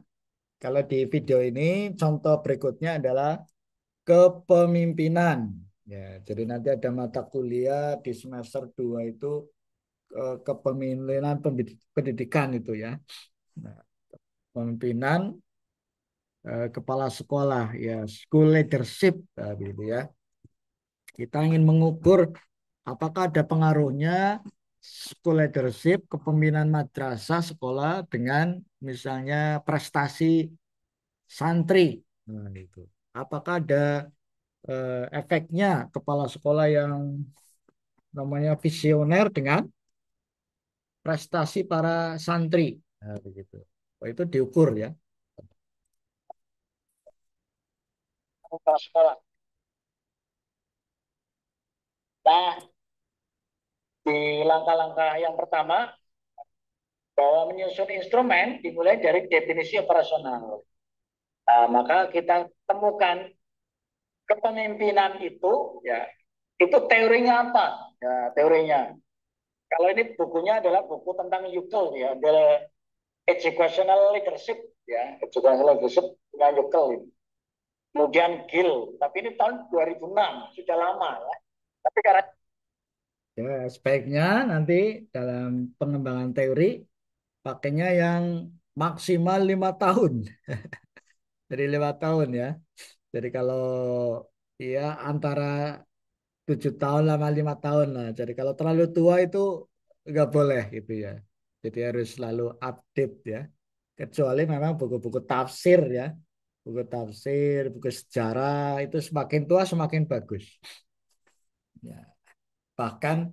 Kalau di video ini contoh berikutnya adalah kepemimpinan. Ya, jadi nanti ada mata kuliah di semester 2 itu kepemimpinan pendidikan itu ya. Nah, kepemimpinan kepala sekolah ya, school leadership gitu ya. Kita ingin mengukur apakah ada pengaruhnya school leadership, kepemimpinan madrasah sekolah dengan misalnya prestasi santri. Nah, itu. Apakah ada efeknya kepala sekolah yang namanya visioner dengan prestasi para santri. Nah, begitu. Oh, itu diukur ya. Kepala sekolah. Nah, di langkah-langkah yang pertama, bahwa menyusun instrumen dimulai dari definisi operasional. Nah, maka kita temukan kepemimpinan itu, ya, itu teorinya apa? Ya, teorinya. Kalau ini bukunya adalah buku tentang Yukel, ya, The Educational Leadership, ya, Educational Leadership dengan Yukel ini. Kemudian Gill, tapi ini tahun 2006, sudah lama ya. Tapi karena ya, sebaiknya nanti dalam pengembangan teori pakainya yang maksimal 5 tahun. Jadi 5 tahun ya. Jadi kalau ya antara 7 tahun lama 5 tahun lah. Jadi kalau terlalu tua itu nggak boleh gitu ya. Jadi harus selalu update ya. Kecuali memang buku-buku tafsir ya. Buku tafsir, buku sejarah itu semakin tua semakin bagus. Ya. Bahkan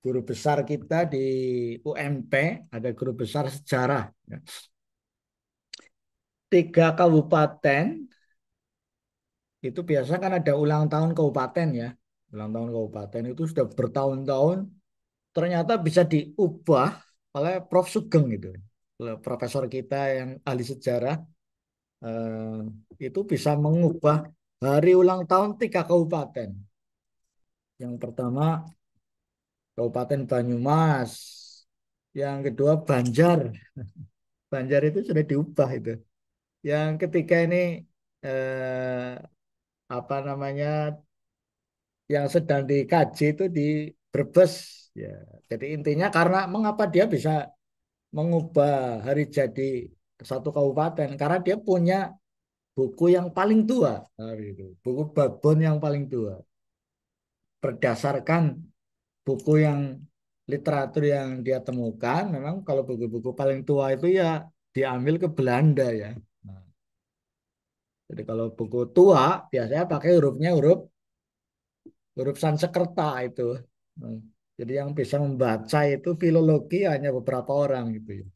guru besar kita di UMP ada guru besar sejarah. Ya. 3 kabupaten itu biasanya kan ada ulang tahun kabupaten ya. Ulang tahun kabupaten itu sudah bertahun-tahun ternyata bisa diubah oleh Prof. Sugeng gitu. Profesor kita yang ahli sejarah itu bisa mengubah hari ulang tahun 3 kabupaten. Yang pertama Kabupaten Banyumas, yang kedua Banjar. Banjar itu sudah diubah itu. Yang ketiga ini apa namanya yang sedang dikaji itu di Brebes ya. Jadi intinya karena mengapa dia bisa mengubah hari jadi satu kabupaten karena dia punya buku yang paling tua, nah, gitu. Buku babon yang paling tua. Berdasarkan buku yang literatur yang dia temukan, memang kalau buku-buku paling tua itu ya diambil ke Belanda ya. Nah, jadi kalau buku tua biasanya pakai hurufnya huruf huruf Sanskerta itu. Hmm. Jadi yang bisa membaca itu filologi hanya beberapa orang gitu ya.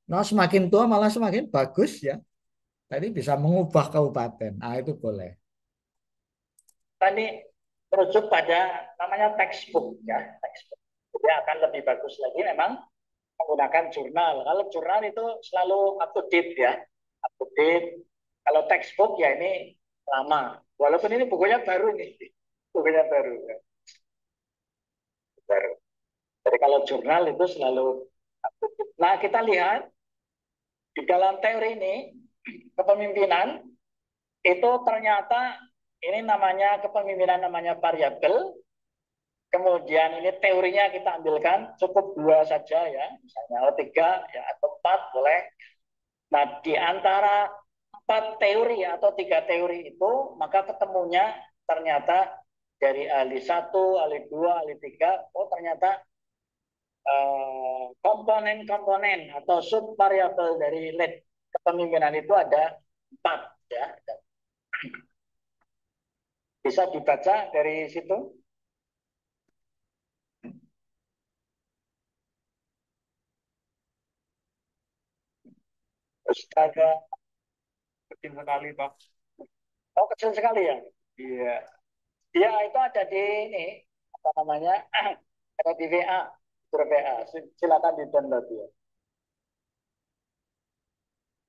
Nah, semakin tua malah semakin bagus ya. Tadi bisa mengubah kabupaten. Nah, itu boleh. Tadi merujuk pada namanya textbook ya, textbook. Jadi akan lebih bagus lagi memang menggunakan jurnal. Kalau jurnal itu selalu up to date ya, up to date. Kalau textbook ya ini lama. Walaupun ini bukunya baru nih, bukunya baru. Ya. Baru. Jadi kalau jurnal itu selalu up to date. Nah, kita lihat di dalam teori ini kepemimpinan itu ternyata ini namanya kepemimpinan namanya variabel. Kemudian ini teorinya kita ambilkan cukup 2 saja ya, misalnya 3 ya atau 4 boleh. Nah, di antara 4 teori atau 3 teori itu maka ketemunya ternyata dari ahli 1, ahli 2, ahli 3, oh ternyata komponen-komponen atau subvariabel dari lead kepemimpinan itu ada 4 ya. Bisa dibaca dari situ. Astaga, kecil sekali, Pak. Oh, kecil sekali ya? Iya. Ya, itu ada di ini, apa namanya? Ada di WA, grup WA. Silakan di-download ya.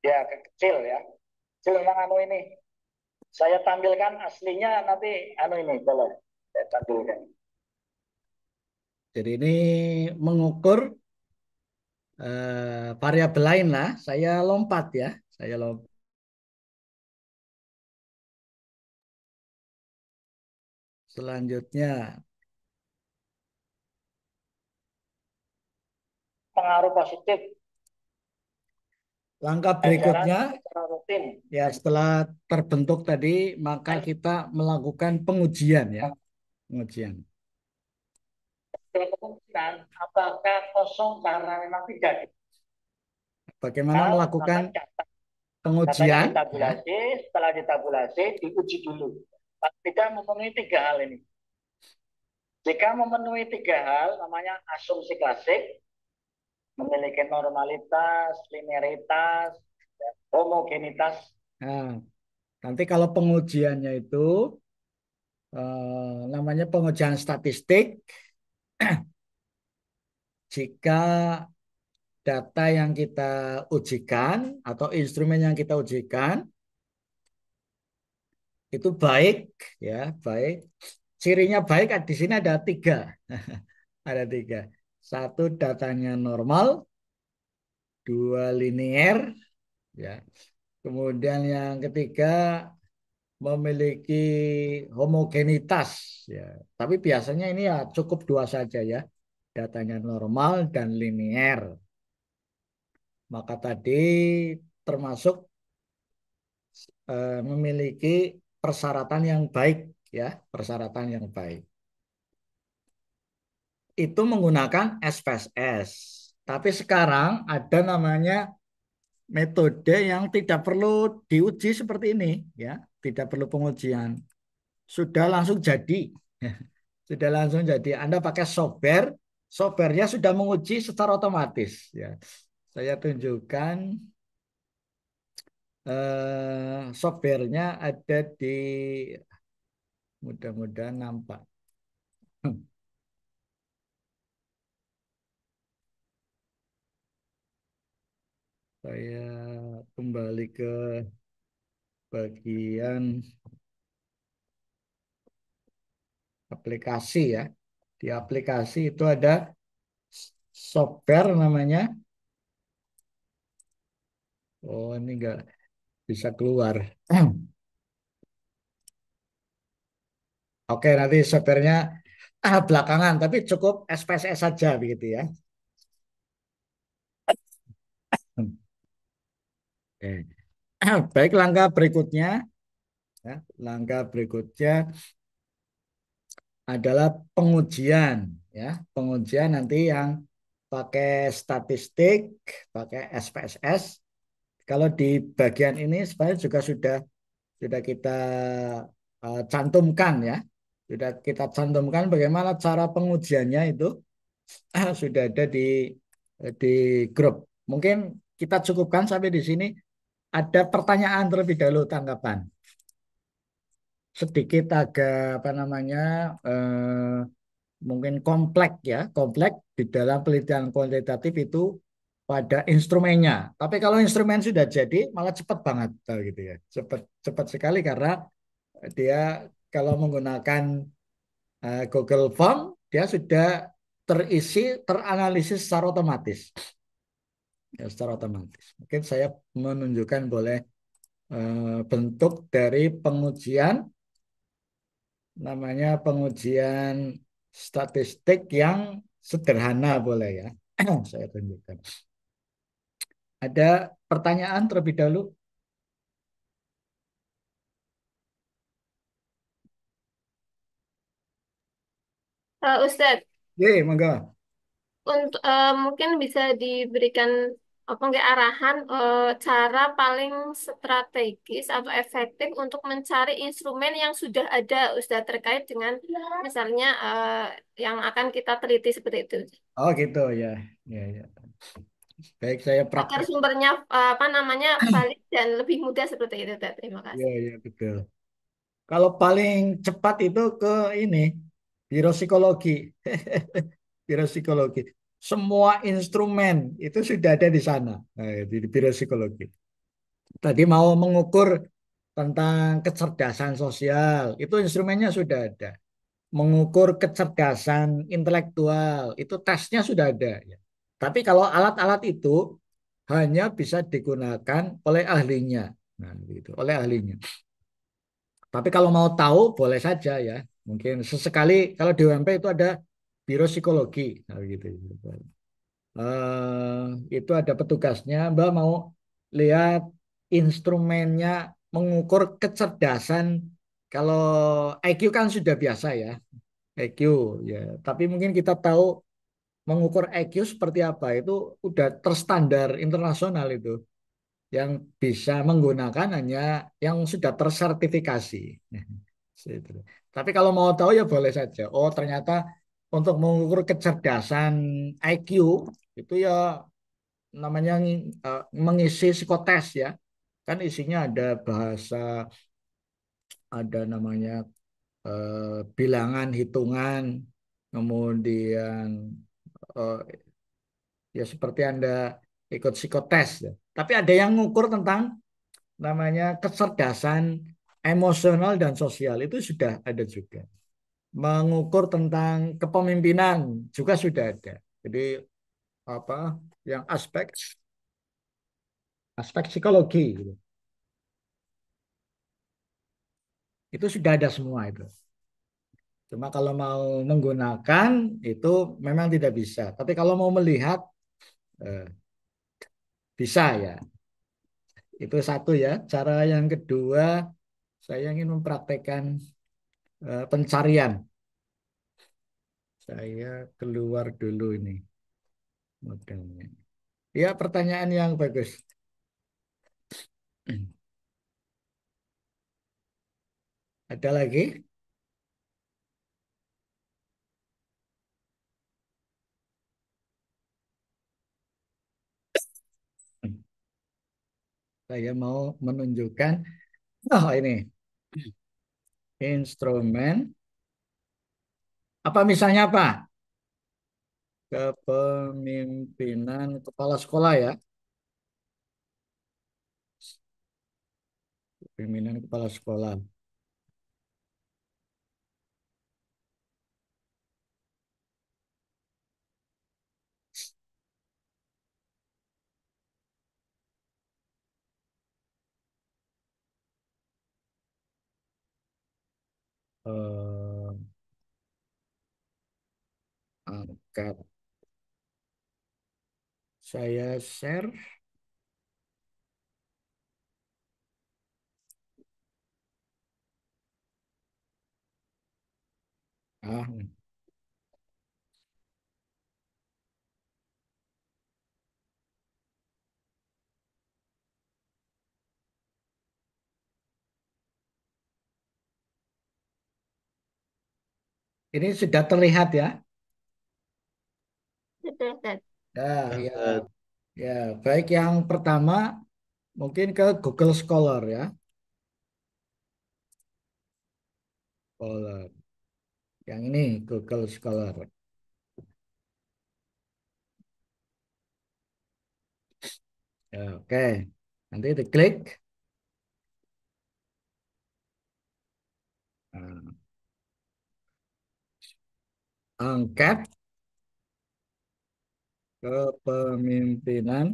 Ya, kecil ya. Kecil memang anu ini. Saya tampilkan aslinya nanti anu ini boleh saya tampilkan. Jadi ini mengukur variabel lain lah. Saya lompat ya. Saya lompat. Selanjutnya pengaruh positif. Langkah berikutnya secara rutin. Ya, setelah terbentuk tadi, maka kita melakukan pengujian ya. Pengujian. Kemungkinan apakah kosong karena memang tidak. Bagaimana melakukan pengujian? Ditabulasi, setelah ditabulasi diuji dulu. Tidak memenuhi 3 hal ini. Jika memenuhi 3 hal, namanya asumsi klasik, memiliki normalitas, linearitas, homogenitas. Nah, nanti kalau pengujiannya itu namanya pengujian statistik. Jika data yang kita ujikan atau instrumen yang kita ujikan itu baik, ya baik. Cirinya baik di sini ada 3, ada 3. 1 datanya normal, 2 linear, ya. Kemudian yang ketiga memiliki homogenitas, ya. Tapi biasanya ini ya cukup 2 saja ya, datanya normal dan linear. Maka tadi termasuk memiliki persyaratan yang baik ya, persyaratan yang baik. Itu menggunakan SPSS. Tapi sekarang ada namanya metode yang tidak perlu diuji seperti ini ya, tidak perlu pengujian. Sudah langsung jadi. Sudah langsung jadi. Anda pakai software, softwarenya sudah menguji secara otomatis ya. Saya tunjukkan softwarenya ada di, mudah-mudahan nampak. Saya kembali ke bagian aplikasi ya. Di aplikasi itu ada software namanya. Oh, ini enggak bisa keluar. Oke, nanti softwarenya belakangan, tapi cukup SPSS saja begitu ya. Oke. Baik, langkah berikutnya ya, langkah berikutnya adalah pengujian ya. Pengujian nanti yang pakai statistik, pakai SPSS. Kalau di bagian ini sebenarnya juga sudah kita cantumkan ya. Sudah kita cantumkan bagaimana cara pengujiannya itu sudah ada di grup. Mungkin kita cukupkan sampai di sini. Ada pertanyaan terlebih dahulu, tanggapan. Sedikit agak apa namanya mungkin kompleks ya, kompleks di dalam penelitian kuantitatif itu pada instrumennya. Tapi kalau instrumen sudah jadi malah cepat banget gitu ya. Cepat cepat sekali karena dia kalau menggunakan Google Form dia sudah terisi, teranalisis secara otomatis. Ya, secara otomatis. Mungkin saya menunjukkan boleh bentuk dari pengujian, namanya pengujian statistik yang sederhana boleh ya. Saya tunjukkan. Ada pertanyaan terlebih dahulu? Ustadz, Ye, monggo. untuk mungkin bisa diberikan apa nggak arahan cara paling strategis atau efektif untuk mencari instrumen yang sudah ada sudah terkait dengan misalnya yang akan kita teliti seperti itu Oh gitu ya. Ya, ya. Baik, saya agar praktek. sumbernya apa namanya valid dan lebih mudah seperti itu. Teh. Terima Ya, kasih. ya, betul. Kalau paling cepat itu ke ini, biro psikologi. Biro psikologi. Semua instrumen itu sudah ada di sana, di biro psikologi. Tadi mau mengukur tentang kecerdasan sosial, itu instrumennya sudah ada. Mengukur kecerdasan intelektual, itu tesnya sudah ada. Ya. Tapi kalau alat-alat itu hanya bisa digunakan oleh ahlinya. Nah, gitu, oleh ahlinya. Tapi kalau mau tahu boleh saja ya. Mungkin sesekali kalau di UMP itu ada biro psikologi, nah, gitu. Itu ada petugasnya. Mbak mau lihat instrumennya mengukur kecerdasan. Kalau IQ kan sudah biasa ya, IQ ya. Tapi mungkin kita tahu mengukur IQ seperti apa itu udah terstandar internasional itu yang bisa menggunakan hanya yang sudah tersertifikasi. Situ. Tapi kalau mau tahu ya boleh saja. Oh ternyata untuk mengukur kecerdasan IQ itu ya namanya mengisi psikotes ya. Kan isinya ada bahasa, ada namanya bilangan, hitungan, kemudian eh, ya seperti Anda ikut psikotes ya. Tapi ada yang ngukur tentang namanya kecerdasan emosional dan sosial itu sudah ada juga. Mengukur tentang kepemimpinan juga sudah ada. Jadi apa yang aspek aspek psikologi gitu. Itu sudah ada semua itu. Cuma kalau mau menggunakan itu memang tidak bisa. Tapi kalau mau melihat eh, bisa ya. Itu satu ya. Cara yang kedua saya ingin mempraktekkan pencarian. Saya keluar dulu ini modelnya. Ya, pertanyaan yang bagus. Ada lagi? Saya mau menunjukkan, oh ini, instrumen. Apa misalnya apa? Kepemimpinan kepala sekolah ya. Kepemimpinan kepala sekolah. Eh, angkat. Saya share. Ah, ini sudah terlihat ya. Sudah, Teh. Ya, Ya, ya, Ustaz. ya. Baik yang pertama mungkin ke Google Scholar ya. Scholar. Yang ini Google Scholar. Ya, oke. Nanti diklik. Nah, angkat kepemimpinan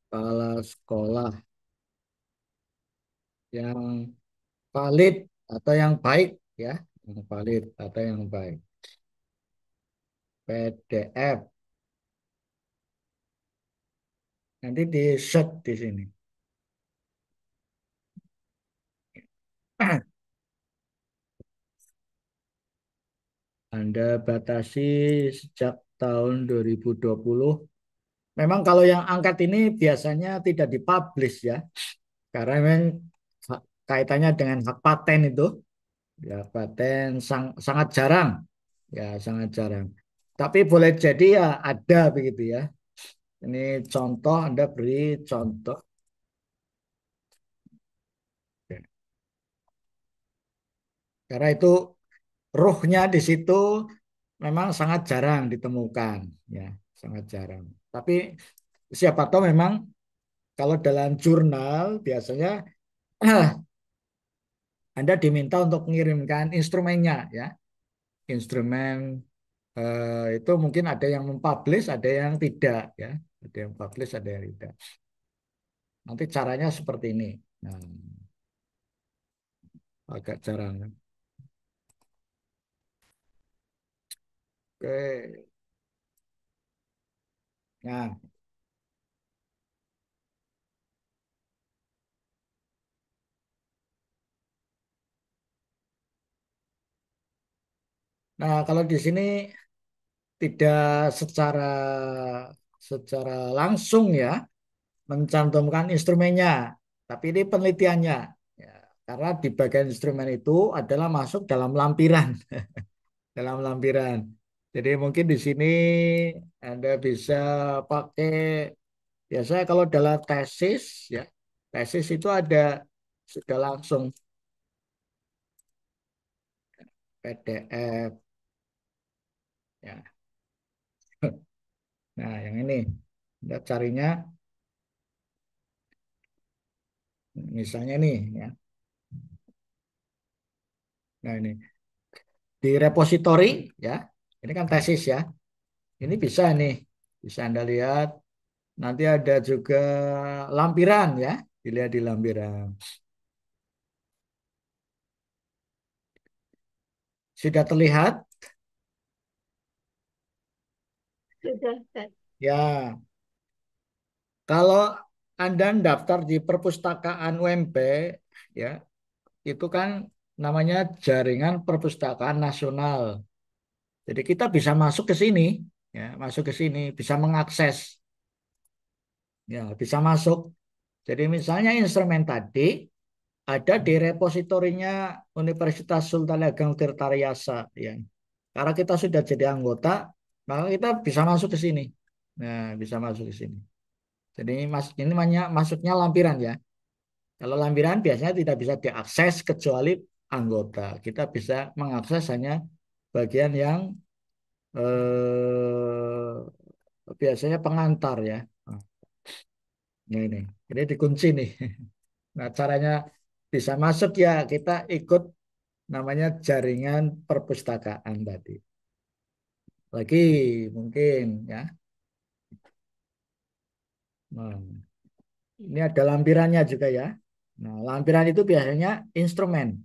kepala sekolah yang valid atau yang baik ya, yang valid atau yang baik. PDF nanti di search di sini. Anda batasi sejak tahun 2020. Memang kalau yang angkat ini biasanya tidak dipublish ya, karena memang kaitannya dengan hak paten itu. Ya, paten sangat jarang. Ya, sangat jarang. Tapi boleh jadi ya ada begitu ya. Ini contoh, Anda beri contoh. Ya. Karena itu ruhnya di situ memang sangat jarang ditemukan. Ya, sangat jarang. Tapi siapa tahu memang kalau dalam jurnal biasanya Anda diminta untuk mengirimkan instrumennya ya. Instrumen itu mungkin ada yang mempublish, ada yang tidak ya. Ada yang publish, ada yang tidak. Nanti caranya seperti ini. Nah, agak jarang. Oke. Nah, nah kalau di sini tidak secara secara langsung ya mencantumkan instrumennya, tapi ini penelitiannya. Ya, karena di bagian instrumen itu adalah masuk dalam lampiran, dalam lampiran. Jadi mungkin di sini Anda bisa pakai biasanya kalau dalam tesis ya, tesis itu ada sudah langsung PDF ya. Nah, yang ini Anda carinya misalnya nih ya. Nah, ini di repositori ya. Ini kan tesis ya. Ini bisa nih. Bisa Anda lihat. Nanti ada juga lampiran ya. Dilihat di lampiran. Sudah terlihat? Sudah, Ustaz. Ya. Kalau Anda daftar di perpustakaan UMP ya, itu kan namanya Jaringan Perpustakaan Nasional. Jadi kita bisa masuk ke sini, ya, masuk ke sini, bisa mengakses, ya, bisa masuk. Jadi misalnya instrumen tadi ada di repositorinya Universitas Sultan Ageng Tirtayasa, ya. Karena kita sudah jadi anggota, maka kita bisa masuk ke sini. Nah, bisa masuk ke sini. Jadi ini namanya masuknya lampiran ya. Kalau lampiran biasanya tidak bisa diakses kecuali anggota. Kita bisa mengakses hanya bagian yang biasanya pengantar ya. Ini dikunci nih. Nah, caranya bisa masuk ya kita ikut namanya jaringan perpustakaan tadi. Lagi mungkin ya. Nah, ini ada lampirannya juga ya. Nah, lampiran itu biasanya instrumen.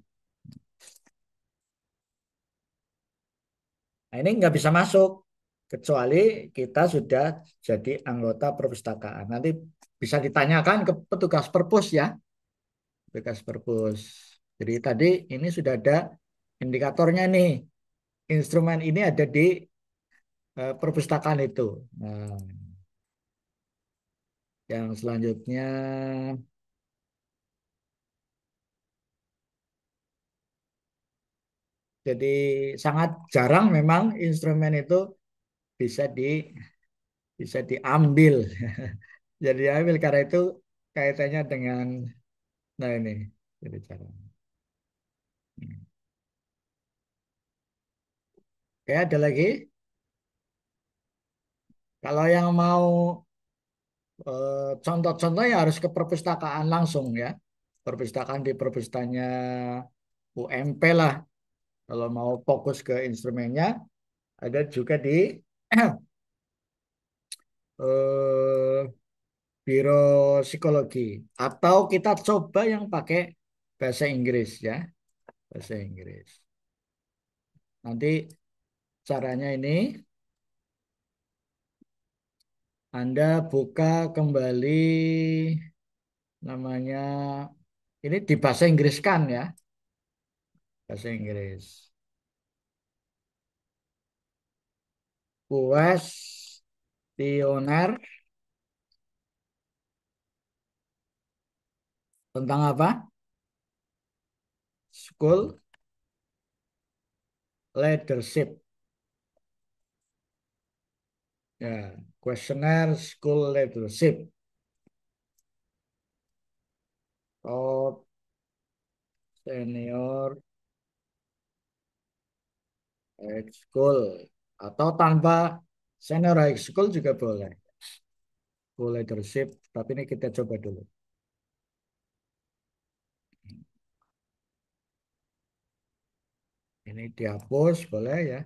Nah, ini nggak bisa masuk kecuali kita sudah jadi anggota perpustakaan. Nanti bisa ditanyakan ke petugas perpus ya, petugas perpus. Jadi tadi ini sudah ada indikatornya nih. Instrumen ini ada di perpustakaan itu. Nah, yang selanjutnya, jadi sangat jarang memang instrumen itu bisa bisa diambil. Jadi diambil karena itu kaitannya dengan nah ini jadi cara. Oke, ada lagi. Kalau yang mau contoh-contohnya harus ke perpustakaan langsung ya. Perpustakaan di perpustakaannya UMP lah. Kalau mau fokus ke instrumennya, ada juga di eh, Biro Psikologi. Atau kita coba yang pakai bahasa Inggris ya. Bahasa Inggris. Nanti caranya ini, Anda buka kembali namanya, ini di bahasa Inggris kan ya. Bahasa Inggris. Kuesioner tentang apa? School leadership. Ya, kuesioner school leadership. Top senior high school atau tanpa senior high school juga boleh. School leadership, tapi ini kita coba dulu. Ini dihapus, boleh ya.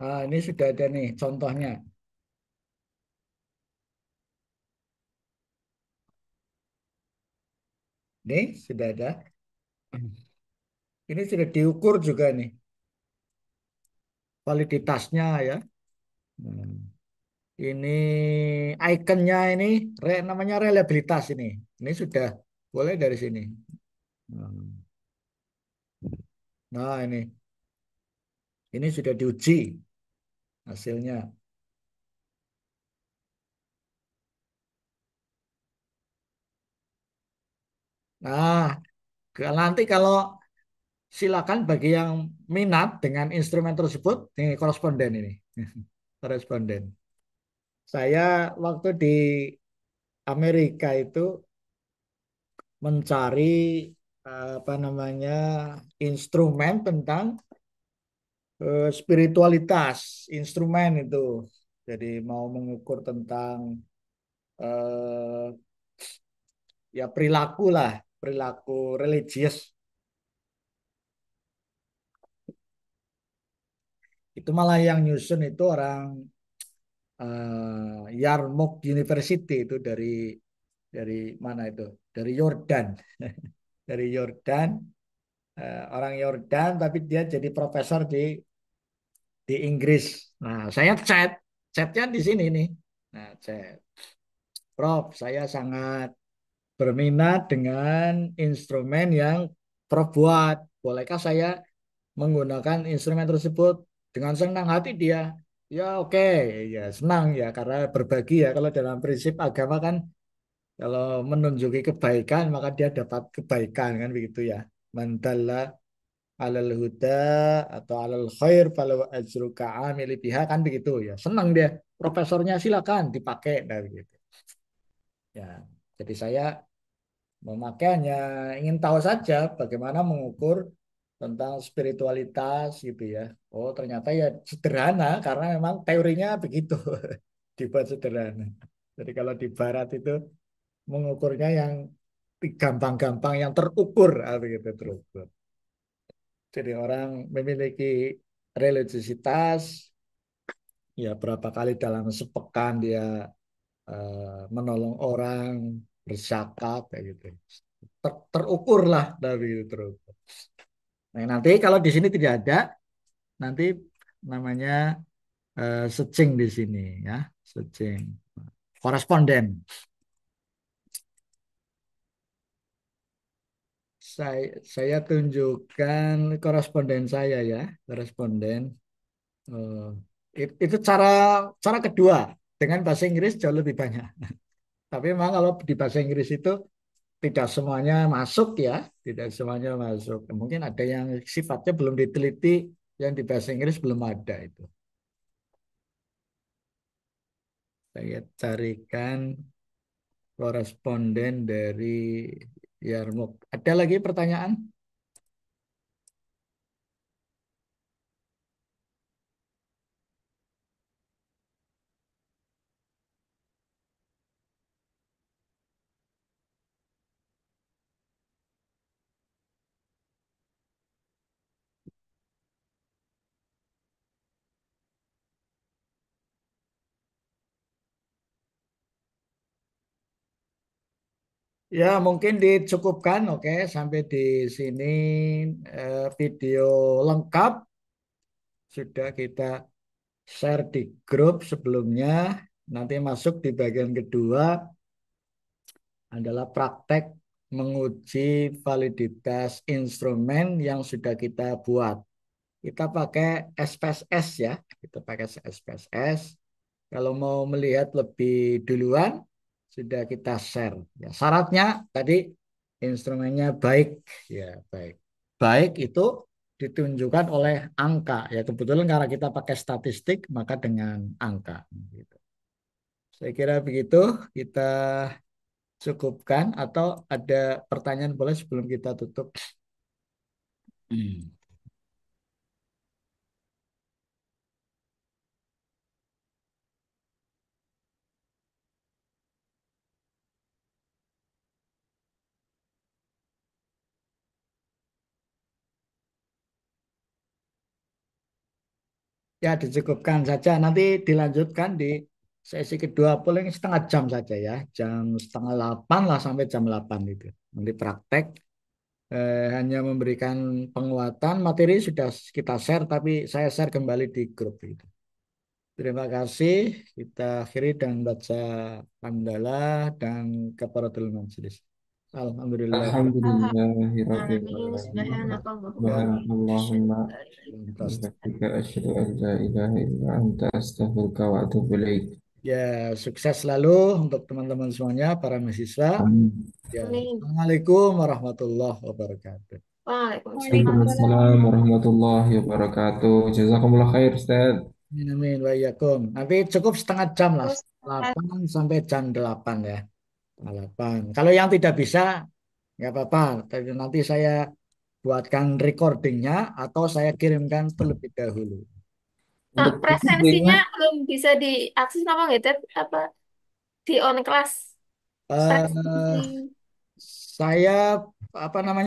Nah, ini sudah ada nih contohnya. Ini sudah ada. Ini sudah diukur juga nih validitasnya ya. Hmm. Ini ikonnya ini namanya reliabilitas ini. Ini sudah boleh dari sini. Hmm. Nah, ini sudah diuji hasilnya. Nah, nanti kalau silakan bagi yang minat dengan instrumen tersebut, ini koresponden ini. Koresponden. Saya waktu di Amerika itu mencari apa namanya instrumen tentang spiritualitas, instrumen itu. Jadi mau mengukur tentang eh, ya perilaku lah, perilaku religius. Itu malah yang nyusun itu orang Yarmouk University itu dari mana itu? Dari Yordan. Dari Yordan, orang Yordan tapi dia jadi profesor di Inggris. Nah, saya chatnya di sini nih. Nah, chat. Prof, saya sangat berminat dengan instrumen yang Prof buat. Bolehkah saya menggunakan instrumen tersebut? Dengan senang hati dia. Ya oke, ya senang ya karena berbagi ya. Kalau dalam prinsip agama kan kalau menunjuki kebaikan maka dia dapat kebaikan kan begitu ya. Mandalla alal huda atau alal khair falau ajru ka'amili biha kan begitu ya. Senang dia. Profesornya silakan dipakai nah begitu. Ya. Jadi saya memakainya ingin tahu saja bagaimana mengukur tentang spiritualitas gitu ya. Oh, ternyata ya sederhana karena memang teorinya begitu. Dibuat sederhana. Jadi kalau di barat itu mengukurnya yang gampang-gampang yang terukur begitu terukur. Jadi orang memiliki religiositas ya berapa kali dalam sepekan dia menolong orang berzakat kayak gitu. Terukur lah dari itu terus. Nah, nanti kalau di sini tidak ada, nanti namanya searching di sini ya, searching koresponden. Saya tunjukkan koresponden saya ya, koresponden. Eh, itu cara kedua dengan bahasa Inggris jauh lebih banyak. Tapi memang kalau di bahasa Inggris itu tidak semuanya masuk ya, tidak semuanya masuk. Mungkin ada yang sifatnya belum diteliti, yang di bahasa Inggris belum ada itu. Saya carikan koresponden dari Yarmouk. Ada lagi pertanyaan? Ya, mungkin dicukupkan. Oke, sampai di sini video lengkap sudah kita share di grup sebelumnya. Nanti masuk di bagian kedua adalah praktek menguji validitas instrumen yang sudah kita buat. Kita pakai SPSS ya, kita pakai SPSS. Kalau mau melihat lebih duluan, sudah kita share. Ya, syaratnya tadi instrumennya baik, ya baik. Baik itu ditunjukkan oleh angka. Ya kebetulan karena kita pakai statistik, maka dengan angka. Gitu. Saya kira begitu. Kita cukupkan atau ada pertanyaan boleh sebelum kita tutup? Hmm. Ya, dicukupkan saja. Nanti dilanjutkan di sesi kedua paling setengah jam saja ya. Jam setengah 8 lah sampai jam 8 itu. Nanti praktek hanya memberikan penguatan materi sudah kita share tapi saya share kembali di grup itu. Terima kasih. Kita akhiri dan baca hamdalah dan kafaratul majelis. Alhamdulillah. Alhamdulillahirabbil Amin. alamin. Subhanakallahumma wa Subhanakallahumma bihamdika asyhadu an la ilaha illa anta astaghfiruka wa atubu ilaik. Ya, sukses selalu untuk teman-teman semuanya, para mahasiswa. Amin. Ya, Amin. Assalamualaikum warahmatullahi wabarakatuh. Waalaikumsalam. Waalaikumsalam warahmatullahi wabarakatuh. Jazakumullah khair, Ustaz. Amin, amin, wa iyyakum. Nanti cukup setengah jam lah, Ustaz. 8 sampai jam 8 ya. 8. Kalau yang tidak bisa, nggak apa-apa. Tapi nanti saya buatkan recordingnya atau saya kirimkan terlebih dahulu. Nah, Untuk presensinya linknya belum bisa diakses apa gitu? Apa di on class? Ustaz? Eh, saya apa namanya?